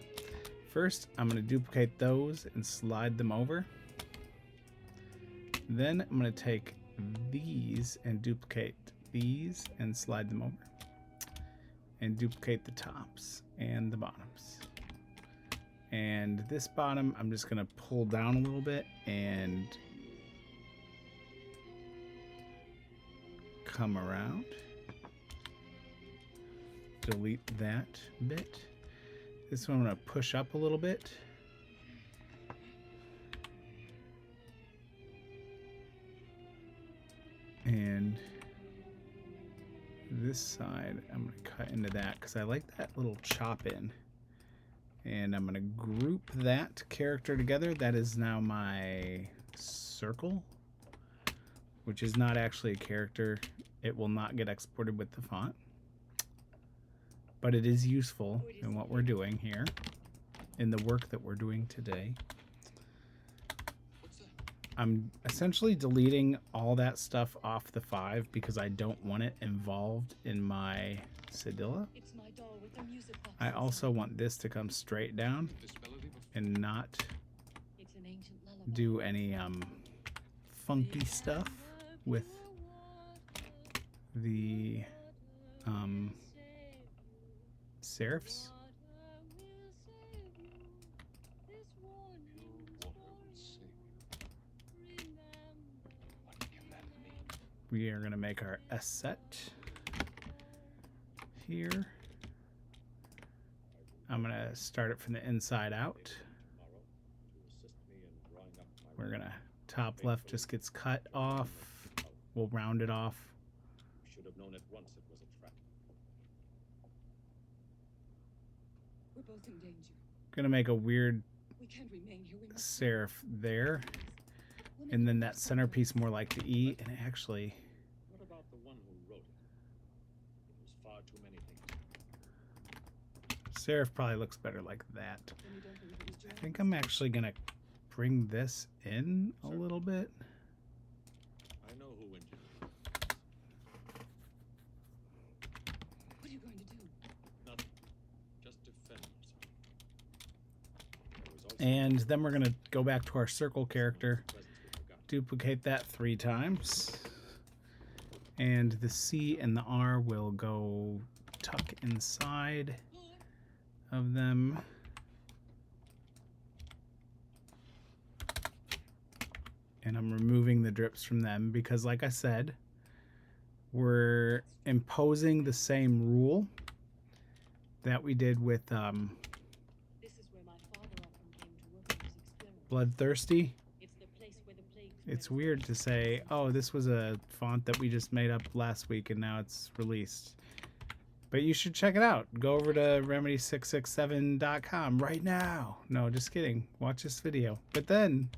First, I'm going to duplicate those and slide them over. Then I'm going to take these and duplicate these and slide them over. And duplicate the tops and the bottoms. And this bottom, I'm just going to pull down a little bit and come around, delete that bit. This one I'm going to push up a little bit. And this side, I'm going to cut into that because I like that little chop in. And I'm going to group that character together. That is now my circle, which is not actually a character. It will not get exported with the font, but it is useful in what we're doing here. in the work that we're doing today. What's that? I'm essentially deleting all that stuff off the 5 because I don't want it involved in my cedilla. It's my doll with the music box I also inside. want this to come straight down This melody before. and not It's an ancient lullaby. do any funky stuff with the serifs. Water will save you. What can that mean? We are going to make our S set here. I'm going to start it from the inside out. We're going to top left just gets cut off. We'll round it off. Should have known at once it was a trap. We're both in danger. Going to make a weird We can't remain here. We must serif there. And then that centerpiece more like the E. And actually, What about the one who wrote it? It was far too many things. serif probably looks better like that. Then you don't believe it was I Joanne? think I'm actually going to bring this in a little bit. I know who engineered it. What are you going to do? Nothing. Just defend yourself. There was also And then we're going to go back to our circle character, presence we forgot. duplicate that 3 times. And the C and the R will go tuck inside of them. And I'm removing the drips from them because, like I said, we're imposing the same rule that we did with This is where my father often came to work on his experiments. Bloodthirsty. It's the place where the plague It's spreads. weird to say, oh, this was a font that we just made up last week and now it's released. But you should check it out. Go over to remedy667.com right now. No, just kidding. Watch this video. But then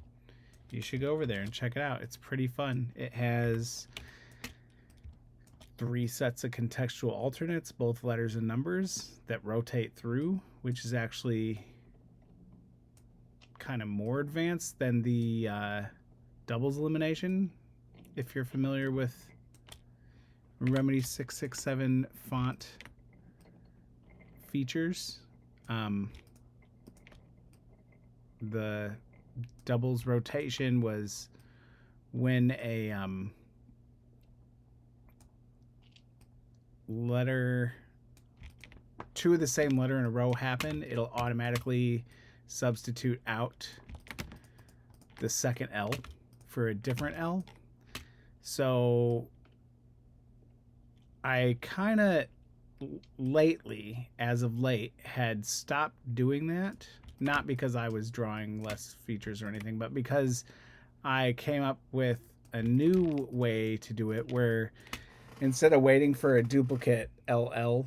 you should go over there and check it out. It's pretty fun. It has 3 sets of contextual alternates, both letters and numbers, that rotate through, which is actually kind of more advanced than the doubles elimination, if you're familiar with Remedy 667 font features. The doubles rotation was when a letter, 2 of the same letter in a row happen, it'll automatically substitute out the second L for a different L. So I kind of lately, as of late, had stopped doing that. Not because I was drawing less features or anything, but because I came up with a new way to do it where instead of waiting for a duplicate LL,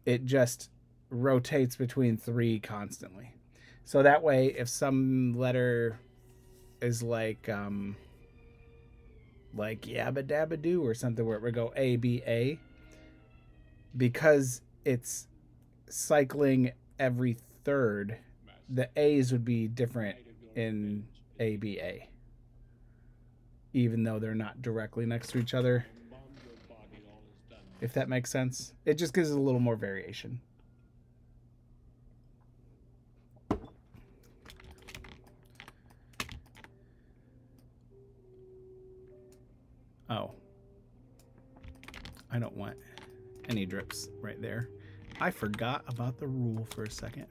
it just rotates between 3 constantly. So that way, if some letter is like yabba dabba doo or something where it would go A, B, A, because it's cycling every third, the A's would be different in ABA, even though they're not directly next to each other. If that makes sense. It just gives it a little more variation. Oh. I don't want any drips right there. I forgot about the rule for a second.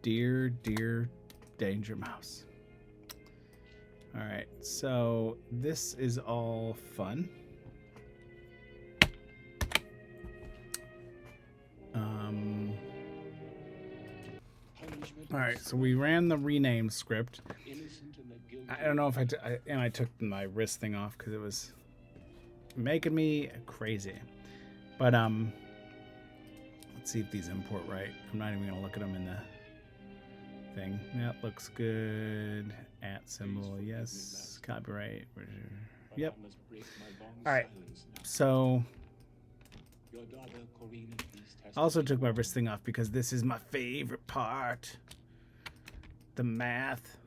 Dear, dear Danger Mouse. All right, so this is all fun. All right, so we ran the rename script. I don't know if I took my wrist thing off because it was making me crazy. But let's see if these import right. I'm not even gonna look at them in the thing. That looks good. At symbol, yes. Copyright. Yep. All right. So Your daughter, Corina, please test I also took my wrist thing off because this is my favorite part. The math.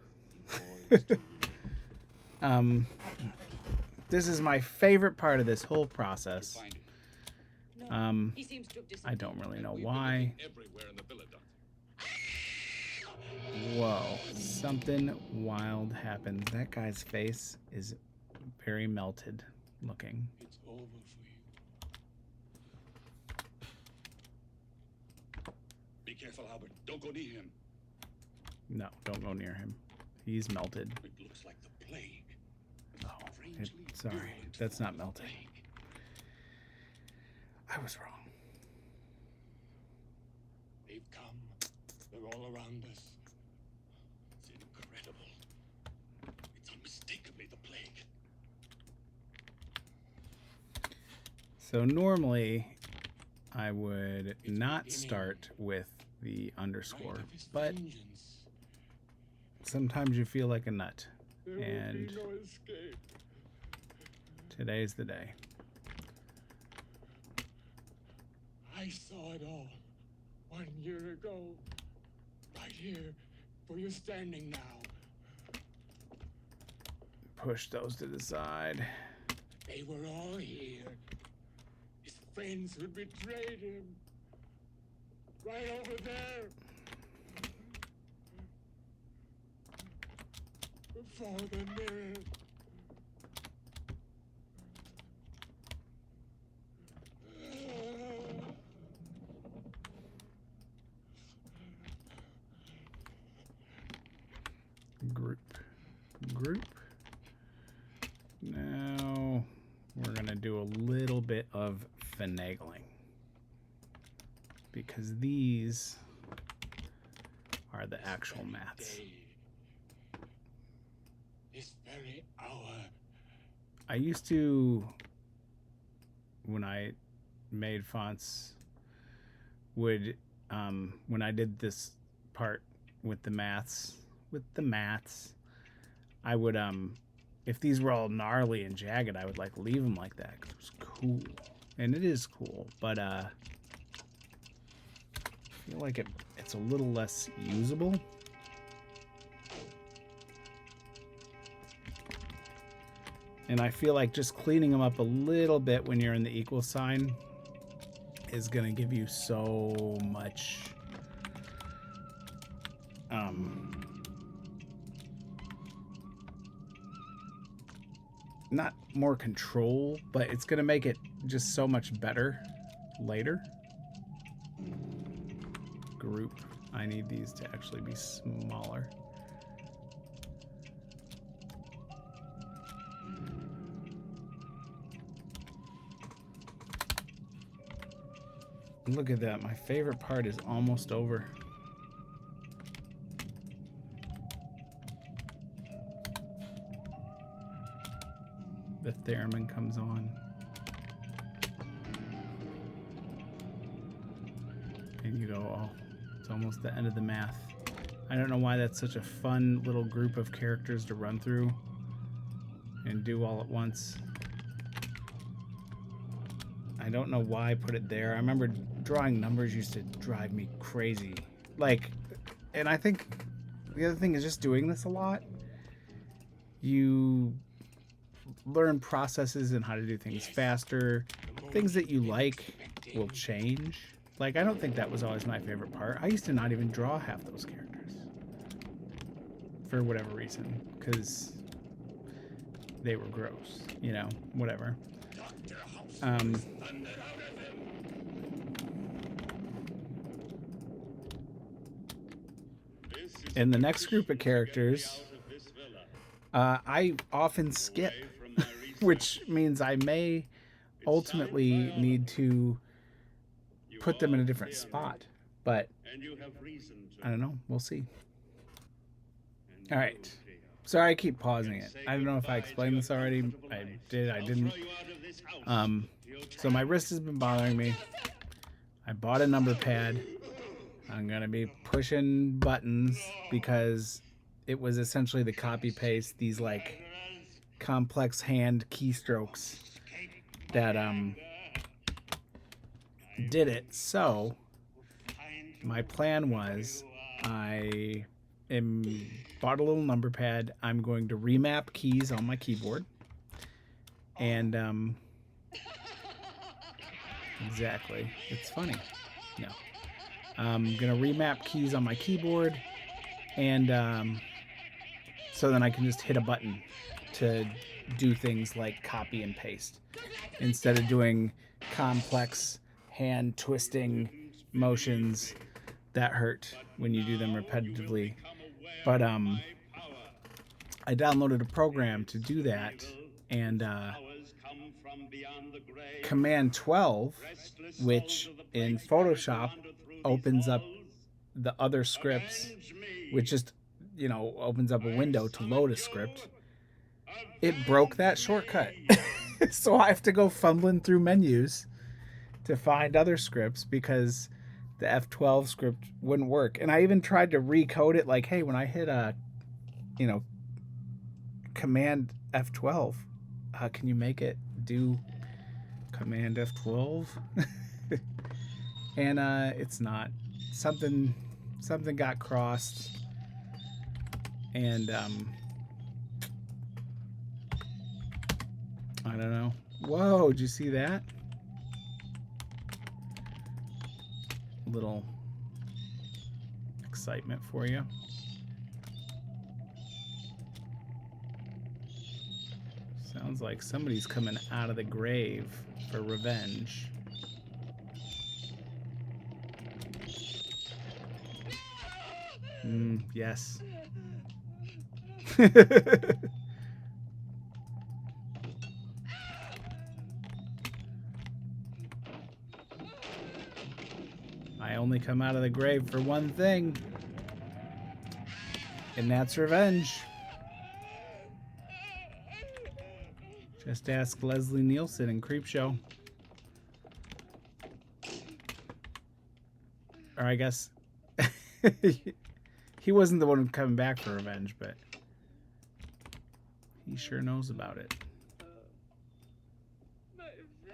This is my favorite part of this whole process. Find it. He seems to have I don't really know We've been why. looking everywhere in the villa, Doctor. Whoa, something wild happened. That guy's face is very melted looking. It's over for you. Be careful, Albert. Don't go near him. No, don't go near him. He's melted. It looks like the plague. Oh, Strangely sorry, virulent that's not form of melted. plague. I was wrong. They've come. They're all around us. It's incredible. It's unmistakably the plague. So normally I would not start with the underscore, Night of his but vengeance. sometimes you feel like a nut, There will and be no escape. today's the day. I saw it all 1 year ago. Right here, where you're standing now. Push those to the side. They were all here. His friends who betrayed him. Right over there. Before the mirror. Group. Now we're gonna do a little bit of finagling because these are the actual maths. Day. This very hour. I used to, when I made fonts, would when I did this part with the maths, I would if these were all gnarly and jagged, I would like leave them like that because it was cool, and it is cool, but I feel like it's a little less usable. And I feel like just cleaning them up a little bit when you're in the equal sign is gonna give you so much not more control, but it's gonna make it just so much better later. Group. I need these to actually be smaller. Look at that. My favorite part is almost over. The theremin comes on. And you go, oh, it's almost the end of the math. I don't know why that's such a fun little group of characters to run through and do all at once. I don't know why I put it there. I remember drawing numbers used to drive me crazy. Like, and I think the other thing is just doing this a lot. You learn processes and how to do things faster. Things that you like will change. Like, I don't think that was always my favorite part. I used to not even draw half those characters for whatever reason, because they were gross, you know, whatever. In the next group of characters, I often skip, which means I may ultimately need to put them in a different spot, but I don't know. We'll see. All right. Sorry, I keep pausing it. I don't know if I explained this already. I did. I didn't. So my wrist has been bothering me. I bought a number pad. I'm gonna be pushing buttons because it was essentially the copy paste, these like complex hand keystrokes that did it. So my plan was I bought a little number pad. I'm going to remap keys on my keyboard. And exactly. It's funny. No. I'm going to remap keys on my keyboard. And so then I can just hit a button to do things like copy and paste instead of doing complex hand twisting motions that hurt when you do them repetitively. But I downloaded a program to do that, and Command 12, which in Photoshop opens up the other scripts, which just, you know, opens up a window to load a script. It broke that shortcut. So I have to go fumbling through menus to find other scripts because the F12 script wouldn't work. And I even tried to recode it like, hey, when I hit Command F12, can you make it do Command F12? And it's not. Something got crossed. And I don't know. Whoa, did you see that? Little excitement for you. Sounds like somebody's coming out of the grave for revenge. Yes. I only come out of the grave for one thing, and that's revenge. Just ask Leslie Nielsen in Creepshow. Or I guess he wasn't the one coming back for revenge, but he sure knows about it. My face.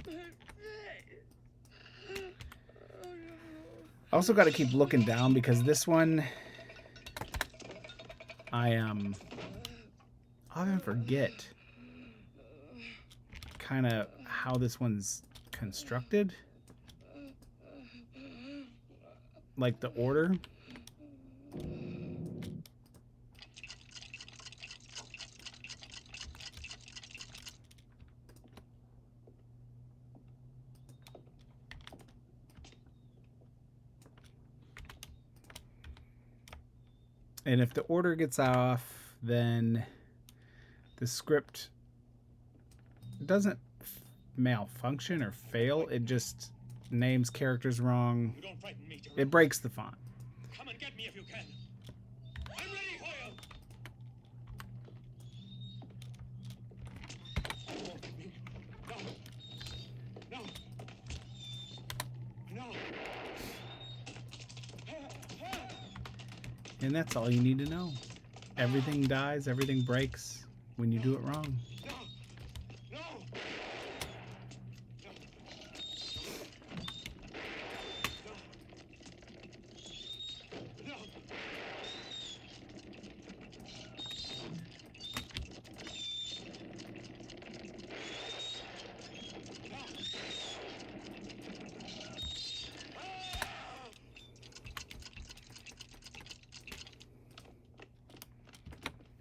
My face. Oh, no. I also got to keep looking down because this one, I often forget kind of how this one's constructed. Like the order. And if the order gets off, then the script doesn't malfunction or fail. It just names characters wrong. Don't frighten me, It breaks the font. Come and get me if you can. I'm ready for you. No. No. No. And that's all you need to know. Everything dies, everything breaks when you do it wrong. No. No.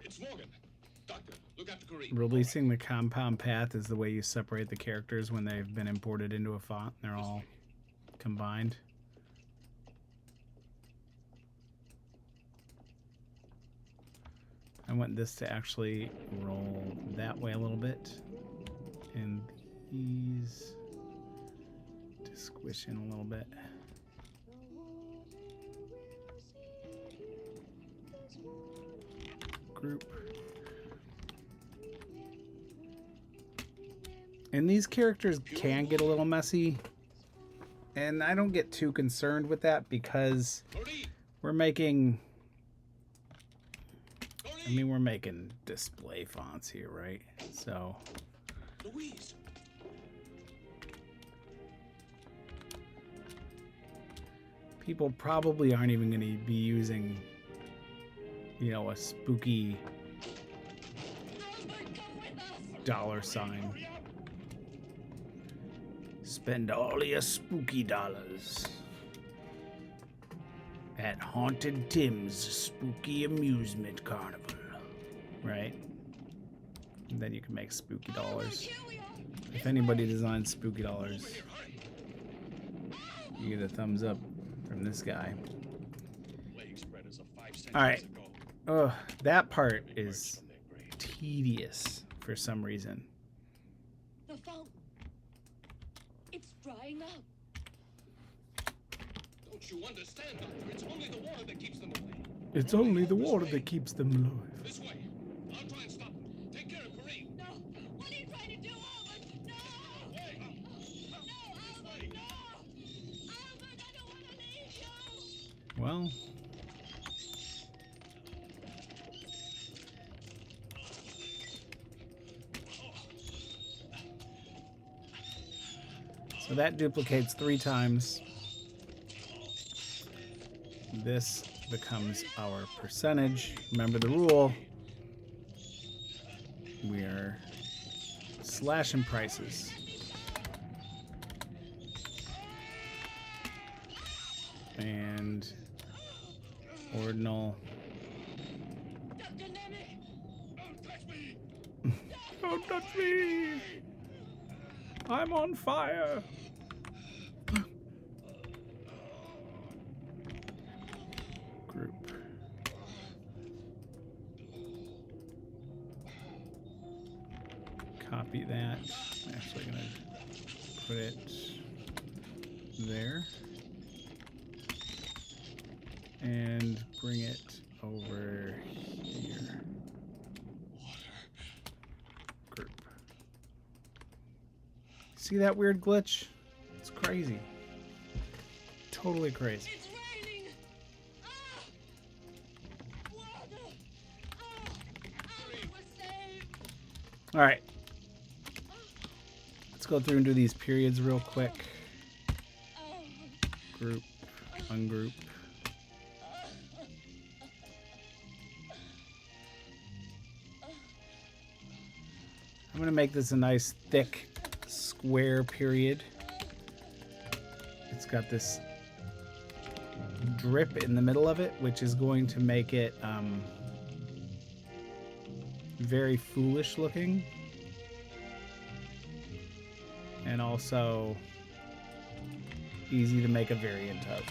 It's Morgan. Doctor, look after Kareem. Releasing the compound path is the way you separate the characters when they've been imported into a font. They're all combined. I want this to actually roll that way a little bit. And these to squish in a little bit. Group. And these characters can get a little messy. And I don't get too concerned with that because we're making... I mean, we're making display fonts here, right? So... Louise. people probably aren't even going to be using, you know, a spooky $. Spend all your spooky dollars at Haunted Tim's Spooky Amusement Carnival. Right? And then you can make spooky dollars. If anybody designs spooky dollars, you get a thumbs up from this guy. Alright. Oh, that part is tedious for some reason. The fountain. It's drying up. Don't you understand, Doctor? It's only the water that keeps them away. It's only the water that keeps them alive. This way. I'll try and stop them. Take care of Kareem. No! What are you trying to do, Albert? No! Wait. No, Albert, no! Albert, I don't want to leave you! Well, so that duplicates 3 times. This becomes our percentage. Remember the rule. We are slashing prices. And ordinal. Dr. Nemec! Don't touch me. Don't touch me! I'm on fire! Group. Copy that. I'm actually gonna put it there. And bring it over here. Group. See that weird glitch? It's crazy. Totally crazy. It's raining! Ah! Water! Ah! Albert was saved! Alright. Let's go through and do these periods real quick. Group, ungroup. I'm going to make this a nice thick square period. It's got this drip in the middle of it, which is going to make it very foolish looking. And also easy to make a variant of.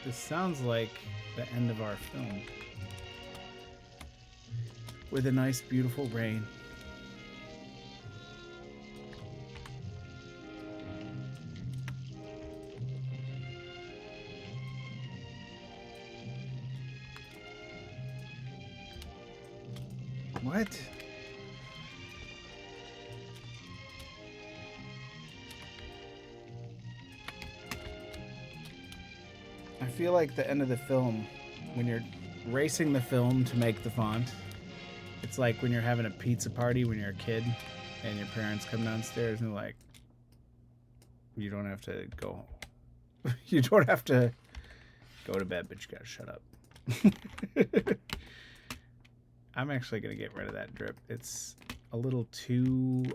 This sounds like the end of our film. With a nice, beautiful rain. What? I feel like the end of the film, when you're racing the film to make the font, it's like when you're having a pizza party when you're a kid and your parents come downstairs and they're like, you don't have to go you don't have to go to bed, but you gotta shut up. I'm actually gonna get rid of that drip. It's a little too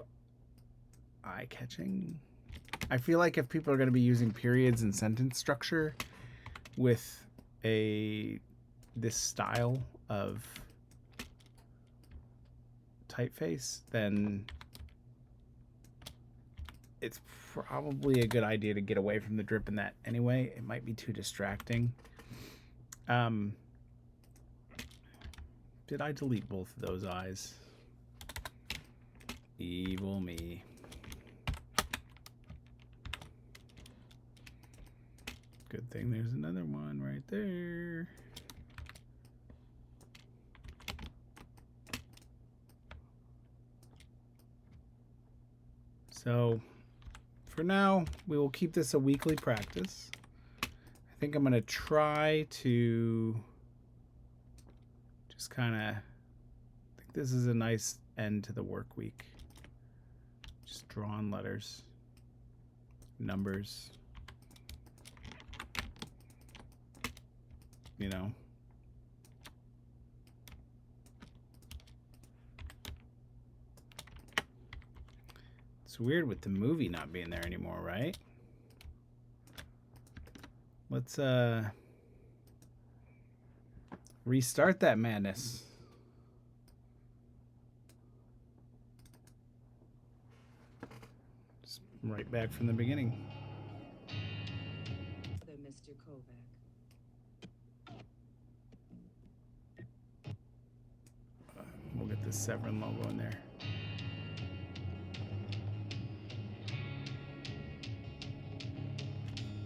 eye-catching. I feel like if people are gonna be using periods and sentence structure with this style of typeface, then it's probably a good idea to get away from the drip in that anyway. It might be too distracting. Did I delete both of those eyes? Evil me. Good thing there's another one right there. So, for now, we will keep this a weekly practice. I think I'm going to try to just kind of, I think this is a nice end to the work week. Just drawn letters, numbers, you know. It's weird with the movie not being there anymore, right? Let's restart that madness. Just right back from the beginning. Mr. Kovac. We'll get the Severin logo in there.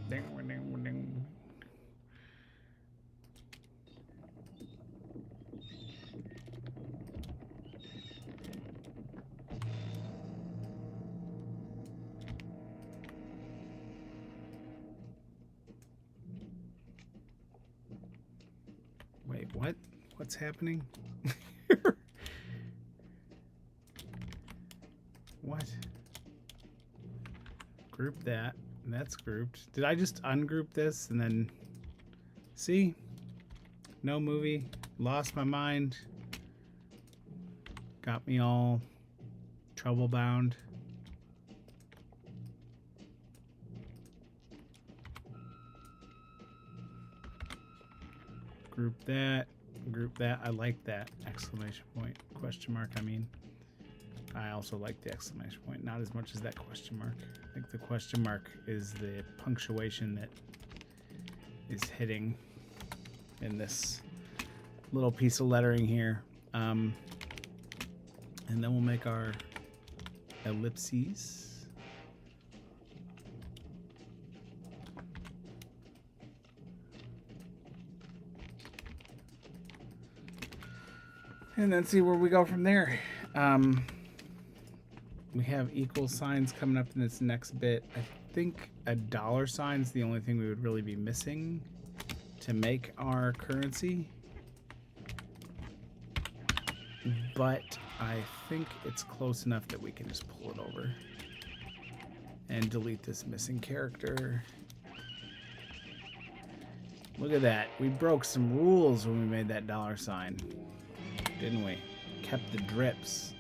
Ding, ding, ding. Wait, what? What's happening? What? Group that. That's grouped. Did I just ungroup this and then see? No movie. Lost my mind. Got me all trouble bound. Group that. Group that. I like that. Exclamation point. Question mark, I mean. I also like the exclamation point. Not as much as that question mark. I think the question mark is the punctuation that is hitting in this little piece of lettering here. And then we'll make our ellipses. And then see where we go from there. We have equal signs coming up in this next bit. I think a $sign is the only thing we would really be missing to make our currency. But I think it's close enough that we can just pull it over and delete this missing character. Look at that. We broke some rules when we made that $sign, didn't we? Kept the drips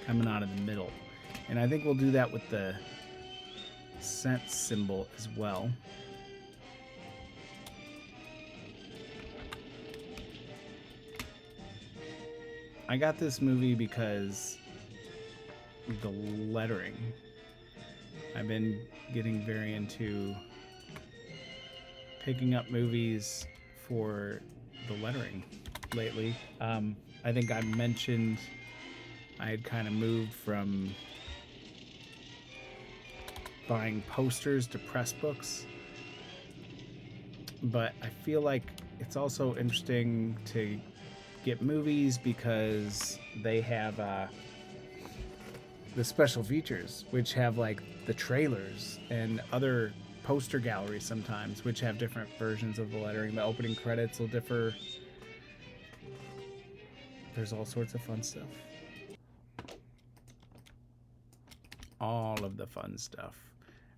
coming out of the middle. And I think we'll do that with the cent symbol as well. I got this movie because the lettering. I've been getting very into picking up movies for the lettering lately. I think I mentioned I had kind of moved from buying posters to press books, but I feel like it's also interesting to get movies because they have the special features, which have like the trailers and other poster galleries sometimes, which have different versions of the lettering. The opening credits will differ. There's all sorts of fun stuff. All of the fun stuff.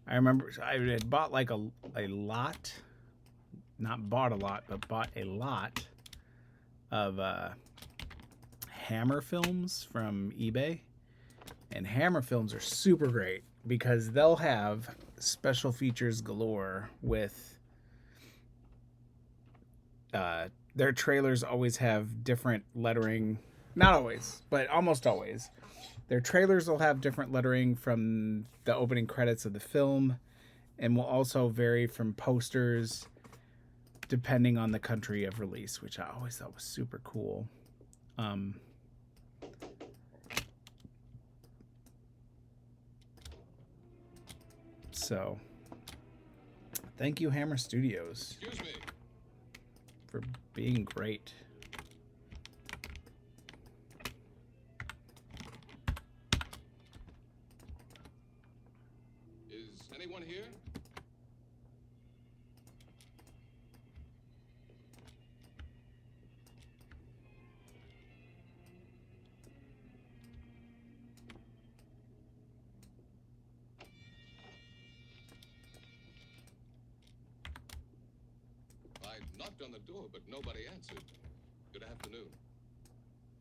I remember I had bought like a lot, not bought a lot, but bought a lot of Hammer films from eBay. And Hammer films are super great because they'll have special features galore with their trailers always have different lettering. Not always, but almost always. Their trailers will have different lettering from the opening credits of the film and will also vary from posters depending on the country of release, which I always thought was super cool. So, thank you, Hammer Studios, Excuse me. for being great. Is anyone here? knocked on the door, but nobody answered. Good afternoon.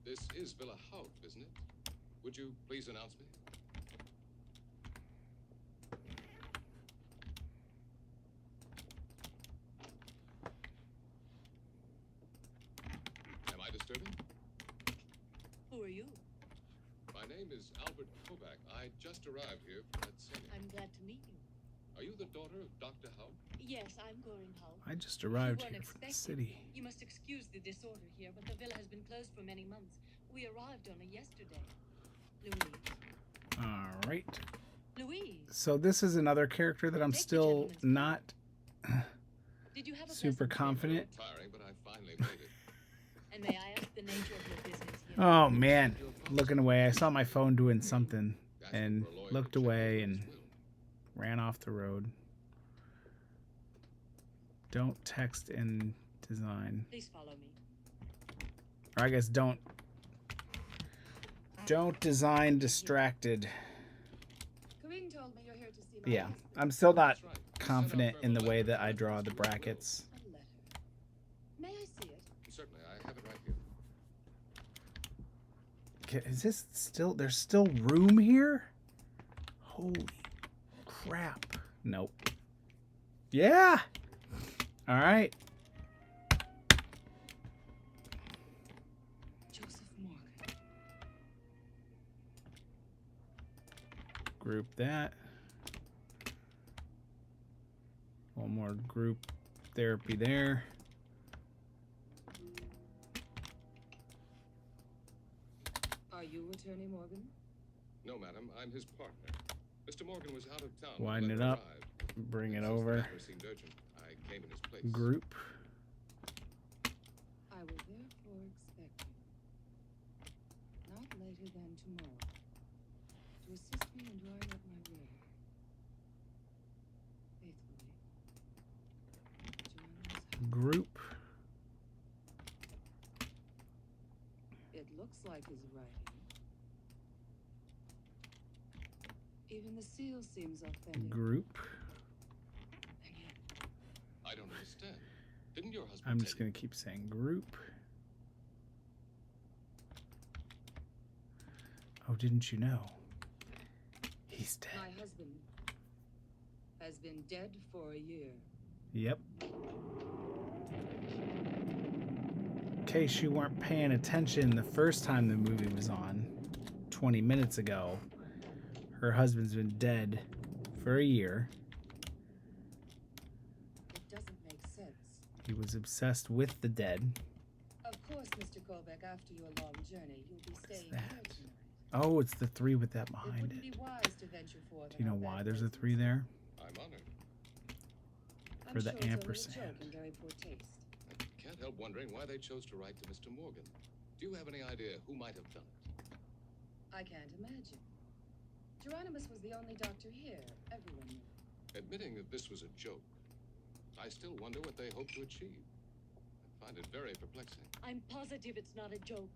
This is Villa Hout, isn't it? Would you please announce me? Am I disturbing? Who are you? My name is Albert Kovac. I just arrived here from that city. I'm glad to meet you. Are you the daughter of Dr. Hout? Yes, I'm Goring Hull. I just arrived You weren't here from the expected. city. You must excuse the disorder here, but the villa has been closed for many months. We arrived only yesterday. Louise. All right. Louise, So this is another character that I'm Take the still gentleman's not did you have a super pleasant trip? confident. Tiring, but I finally made it. And may I ask the nature of your business here? Oh man, looking away. I saw my phone doing something Asking and for a lawyer looked to check away over and his will. ran off the road. Don't text in design. Please follow me. Or I guess don't design distracted. Corinne told me you're here to see my Yeah, husband. I'm still not That's right. I confident sent out in the verbal way letter that I to draw Mr. the Will. brackets. A letter. May I see it? Certainly, I have it right here. Okay, is this still, there's still room here? Holy crap. Nope. Yeah. All right. Joseph Morgan. Group that. One more group therapy there. Are you Attorney Morgan? No, madam, I'm his partner. Mr. Morgan was out of town. when Widen the it letter up. arrived. Bring it Since the over. matter seemed urgent, I came in his place. Group. I will therefore expect you, not later than tomorrow, to assist me in drawing up my will. Faithfully, Joanna's House. Group. It looks like his writing. Even the seal seems authentic. Group. And yet, I don't understand. Didn't your husband I'm tell just you? going to keep saying group. Oh, didn't you know? He's dead. my husband has been dead for a year. Yep. In case you weren't paying attention the first time the movie was on, 20 minutes ago, her husband's been dead for a year. It doesn't make sense. He was obsessed with the dead. Of course, Mr. Colbeck, after your long journey, you'll be staying that? here tonight. Oh, it's the 3 with that It behind wouldn't it. be wise to venture forth. Do you know on why bad there's a places. 3 there? I'm honored. I'm For the sure it's only a ampersand. joke and very poor taste. I can't help wondering why they chose to write to Mr. Morgan. Do you have any idea who might have done it? I can't imagine. Geronimus was the only doctor here. Everyone knew. Admitting that this was a joke, I still wonder what they hope to achieve. I find it very perplexing. I'm positive it's not a joke.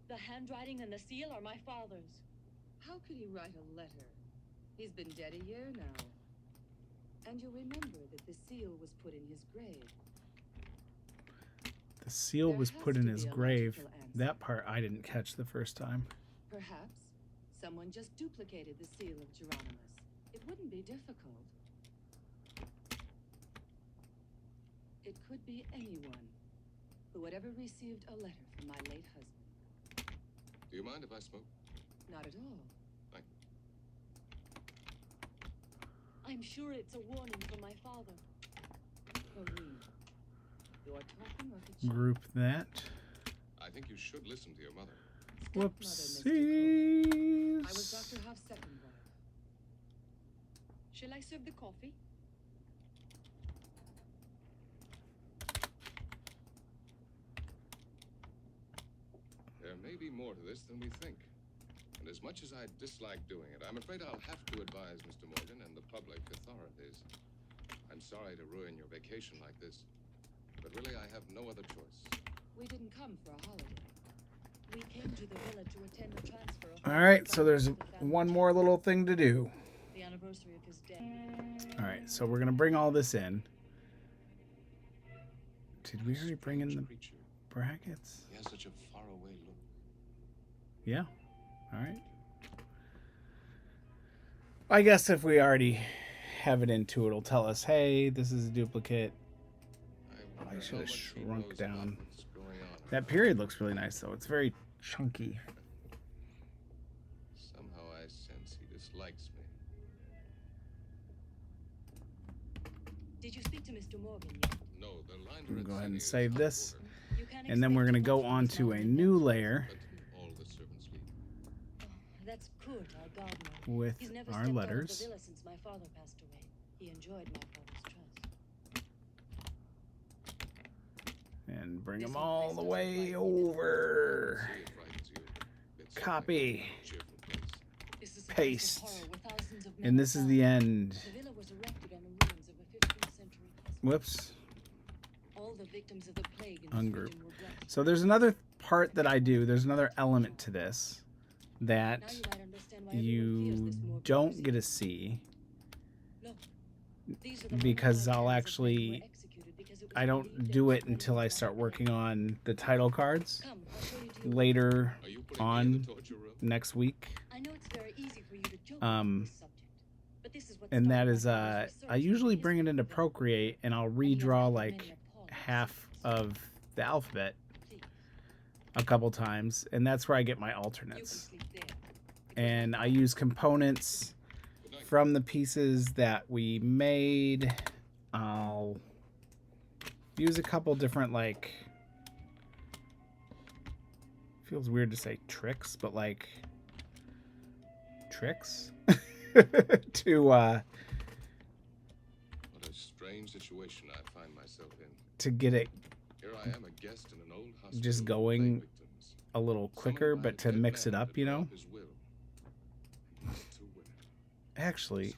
The handwriting and the seal are my father's. How could he write a letter? He's been dead a year now. And you'll remember that the seal was put in his grave. The seal There was has put to in be his a grave. logical answer. That part I didn't catch the first time. Perhaps someone just duplicated the seal of Geronimus. It wouldn't be difficult. It could be anyone who had ever received a letter from my late husband. Do you mind if I smoke? Not at all. Thank you. I'm sure it's a warning from my father. Corinne, you're talking like a child. Group that. I think you should listen to your mother. Stepmother, Mr. Colbeck. Whoopsies. I was Dr. Huff's second wife. Shall I serve the coffee? There may be more to this than we think. And as much as I dislike doing it, I'm afraid I'll have to advise Mr. Morgan and the public authorities. I'm sorry to ruin your vacation like this, but really I have no other choice. We didn't come for a holiday. We came to the villa to attend the transfer of All right, so there's one more little thing to do. the anniversary of his death. All right, so we're going to bring all this in. Did we already bring in the Creature. brackets? He has such a faraway look. Yeah. All right. I guess if we already have it into it, it'll tell us, hey, this is a duplicate. wonder should how have much he shrunk knows down. about what's going on. That period looks really nice, though. It's very chunky. Somehow I sense he dislikes me. Did you speak to Mr. Morgan yet? No, the line We'll go ahead and is save out this. of order. You can And then we're going expect to go much on from to this a now and new then. layer But all the servants leave. Oh, that's Kurt, our gardener. with He's never our stepped out of the letters. villa since my father passed away. He enjoyed my father's trust. And bring This them one all place the doesn't way frighten me. over. See, it frightens you. It's Copy. a cheerful place. This is a place of Paste. horror where thousands of men And this have is the died. end. The villa was erected on the ruins of a 15th century hospital. Whoops. All the victims of the plague in this Ungroup. region were blessed. So there's another part that I do. There's another element to this Now that you might understand why everyone fears you this Morgan don't disease. get to see Look, these are the because mummified I'll hands of men who actually, were executed because it was I don't believed do they it were until I spreading start the working plague. on the title cards Come, I'll show you to your later Are you putting me in on the torture room? next week. I know it's very easy for you to joke Um, about this subject, but this is what And that started is, my father's research I into usually the bring it history into of the villa. Procreate and I'll And he has redraw written like many appalling half secrets. of the alphabet Please, a couple times, and that's where I get my you can alternates. sleep there. Because And my I father- use components Good night. from the pieces that we made. I'll use a couple different, like, feels weird to say tricks, but like tricks to What a strange situation I find myself in. to get it Here I am, a guest in an old hospital. Just of going plague victims. a little Summoned quicker, by but a to dead mix it man up, to you draw know. up his will. To win. Actually,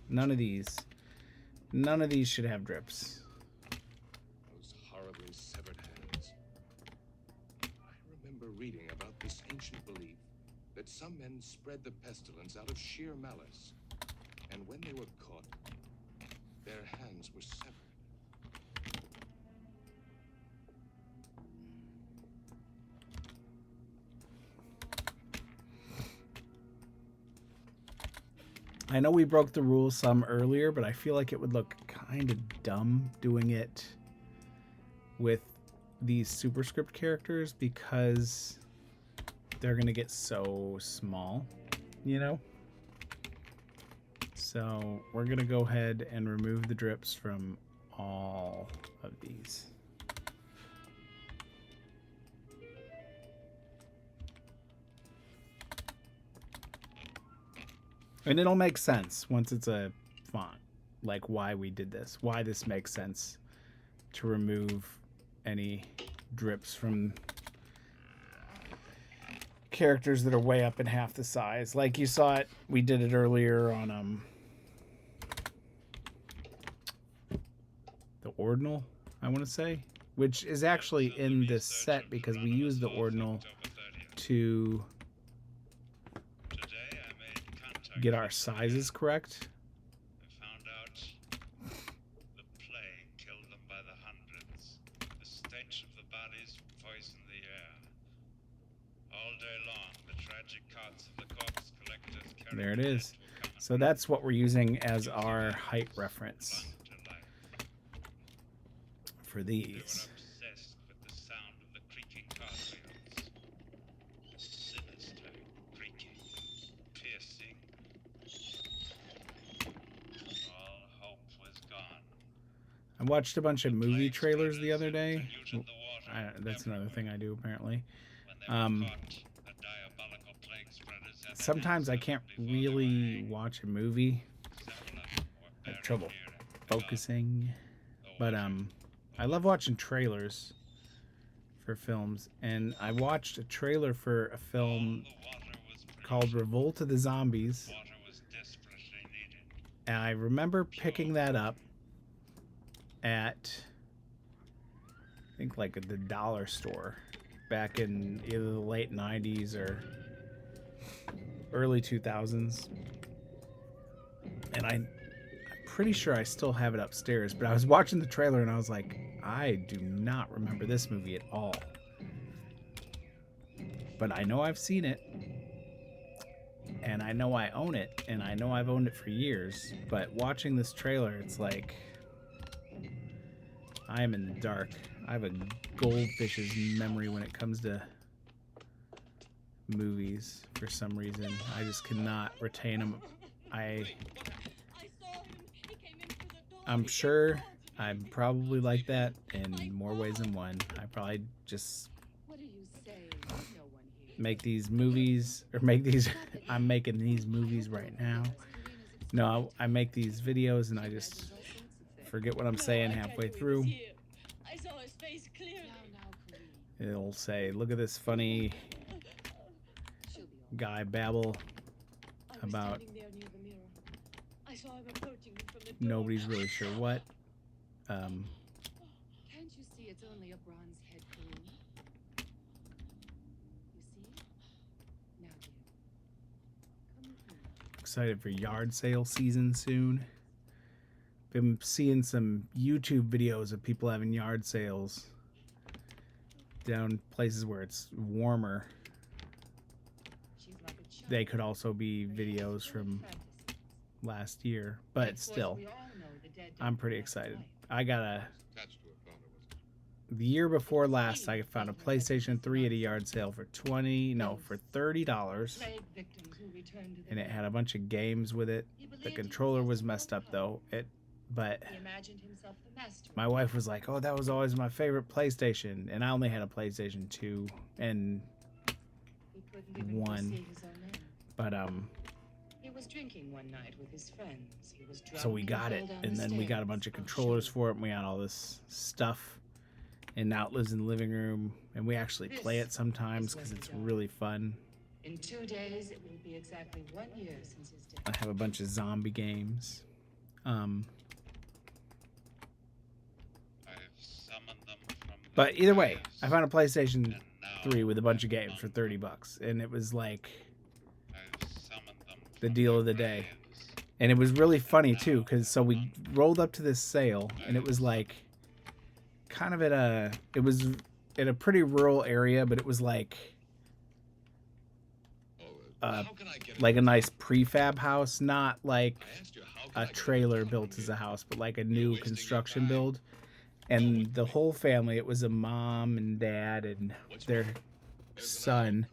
none of these should have drips. Those horribly severed hands. I remember reading about this ancient belief that some men spread the pestilence out of sheer malice, and when they were caught, their hands were severed. I know we broke the rules some earlier, but I feel like it would look kind of dumb doing it with these superscript characters because they're going to get so small, you know? So we're going to go ahead and remove the drips from all of these. And it'll make sense once it's a font, like why we did this, why this makes sense to remove any drips from characters that are way up in half the size. Like you saw it, we did it earlier on the ordinal, I want to say, which is actually in this set because we used the ordinal to Today I made contact get our with the sizes correct. I found out the plague killed them by the hundreds. The stench of the bodies poisoned the air. All day long, the tragic carts of the corpse collectors carried There it the dead is. to a common So that's what we're using as our height reference brought to life. for They were these. obsessed with the sound of the creaking cart wheels. Sinister, creaking, piercing. All hope was gone. I watched a bunch of movie Plague trailers the spreaders other day. polluted the water That's another thing I do apparently. When they were Um, caught, the diabolical plague spreaders had their Sometimes I hands can't up before they were really hanged. watch a movie, Several of them were have buried trouble here in focusing, the but water. I love watching trailers for films, and I watched a trailer for a film The water was called polluted. Revolt of the Zombies, Water was desperately needed. and I remember picking that up at, I think, like the dollar store back in either the late 90s or early 2000s. And I'm pretty sure I still have it upstairs, but I was watching the trailer and I was like, I do not remember this movie at all. But I know I've seen it. And I know I own it. And I know I've owned it for years. But watching this trailer, it's like I am in the dark. I have a goldfish's memory when it comes to movies for some reason. I just cannot retain them. I'm sure I'm probably like that in more ways than one. I probably just make these movies, or make these, I'm making these movies right now. No, I make these videos and I just forget what I'm saying halfway through. I saw his face clearly. It'll say, look at this funny guy babble about nobody's really sure what. Can't you see it's only a bronze head balloon? You see? Now, dear. Come with me. Excited for yard sale season soon. Been seeing some YouTube videos of people having yard sales down places where it's warmer. They could also be videos from last year, but still, I'm pretty excited. I got the year before last, I found a PlayStation 3 at a yard sale for $30, and it had a bunch of games with it. The controller was messed up though. But my wife was like, "Oh, that was always my favorite PlayStation," and I only had a PlayStation 2 and 1. But he was drinking one night with his friends. He was drunk so we got it, and then we got a bunch of controllers for it, and we got all this stuff, and now it lives in the living room, and we actually play it sometimes because it's really fun. In 2 days, it will be exactly 1 year since his death. I have a bunch of zombie games. But either way, I found a PlayStation 3 with a bunch of games for $30, and it was like the deal of the day. And it was really funny too, because so we rolled up to this sale, and it was like kind of it was in a pretty rural area, but it was like a nice prefab house, not like a trailer built as a house, but like a new construction build. And the whole family, it was a mom and dad and their son,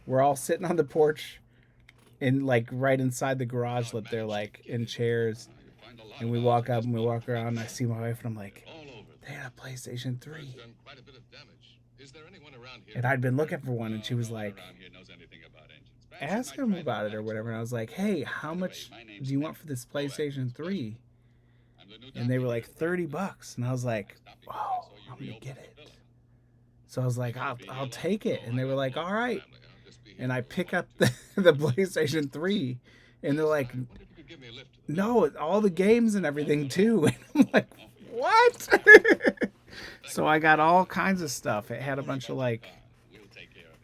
were all sitting on the porch in like right inside the garage lip there, like in chairs. And we walk up and we walk around, and I see my wife, and I'm like, they had a PlayStation 3. And I'd been looking for one, and she was like, ask him about it or whatever. And I was like, hey, how much do you want for this PlayStation 3? And they were like $30, and I was like, "Oh, I'm gonna get it." So I was like, "I'll take it," and they were like, "All right." And I pick up the PlayStation 3, and they're like, "No, all the games and everything too." And I'm like, "What?" So I got all kinds of stuff. It had a bunch of like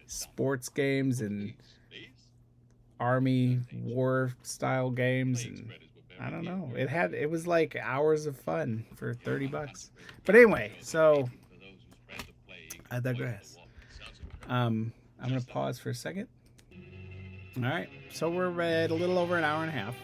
sports games and army war style games, and I don't know. It was like hours of fun for $30. But anyway, so I digress. I'm gonna pause for a second. All right, so we're at a little over an hour and a half.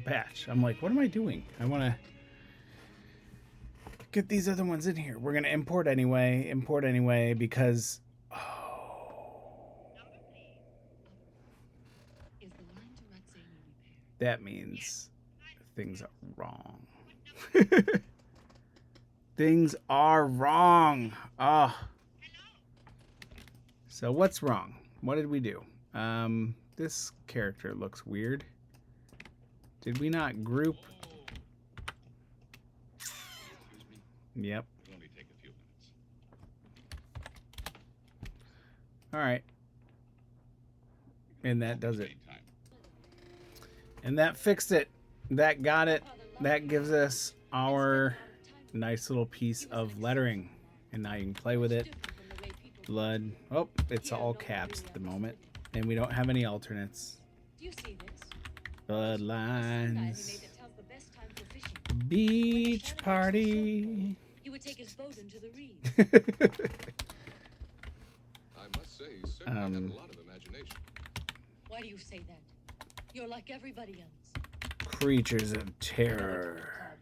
Batch. I'm like, what am I doing? I want to get these other ones in here. We're gonna import anyway, because that means things are wrong. Things are wrong. So what's wrong? What did we do? This character looks weird. Did we not group? Yep. It'll only take a few minutes. All right. And that does it. And that fixed it. That got it. That gives us our nice little piece of lettering. And now you can play with it. Blood. Oh, it's all caps at the moment. And we don't have any alternates. Do you see this? Bloodlines. Tells the best time for fishing. Beach party. He would take his boat into the reed. I must say, you certainly have a lot of imagination. Why do you say that? You're like everybody else. Creatures of terror.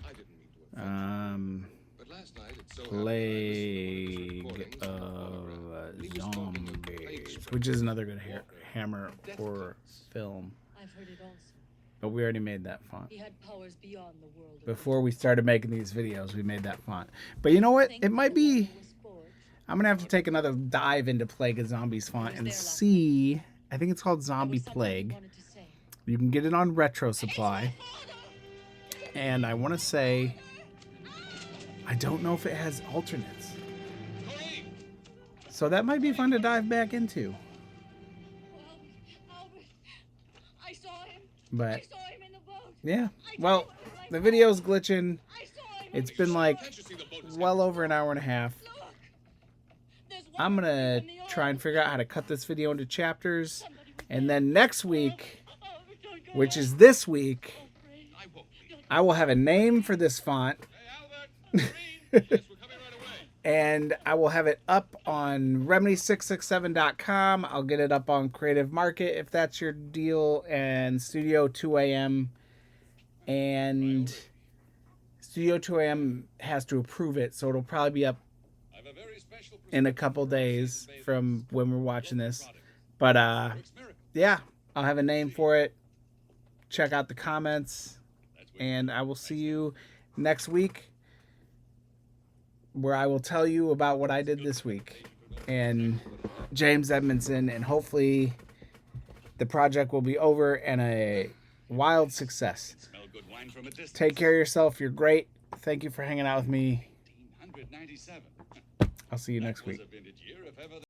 I didn't mean to offend you. But last night it so happened that I Plague listened to one of of He was talking of Zombies, which is another good Hammer horror film. I've heard it also. But we already made that font. He had powers beyond the world. Before we started making these videos, we made that font. But you know what? It might be... I'm going to have to take another dive into Plague of Zombies font and see... I think it's called Zombie Plague. You can get it on Retro Supply. And I want to say... I don't know if it has alternates. So that might be fun to dive back into. Albert, I saw him. But, I saw him in the boat. yeah. Well, the video's glitching. It's been like well over an hour and a half. I'm going to try and figure out how to cut this video into chapters. And then next week, which is this week, I will have a name for this font. And I will have it up on remedy667.com. I'll get it up on Creative Market if that's your deal, and Studio 2AM. And Studio 2AM has to approve it, so it'll probably be up in a couple days from when we're watching this. But yeah, I'll have a name for it. Check out the comments, and I will see you next week, where I will tell you about what I did this week. And James Edmondson, and hopefully the project will be over and a wild success. Take care of yourself. You're great. Thank you for hanging out with me. I'll see you next week.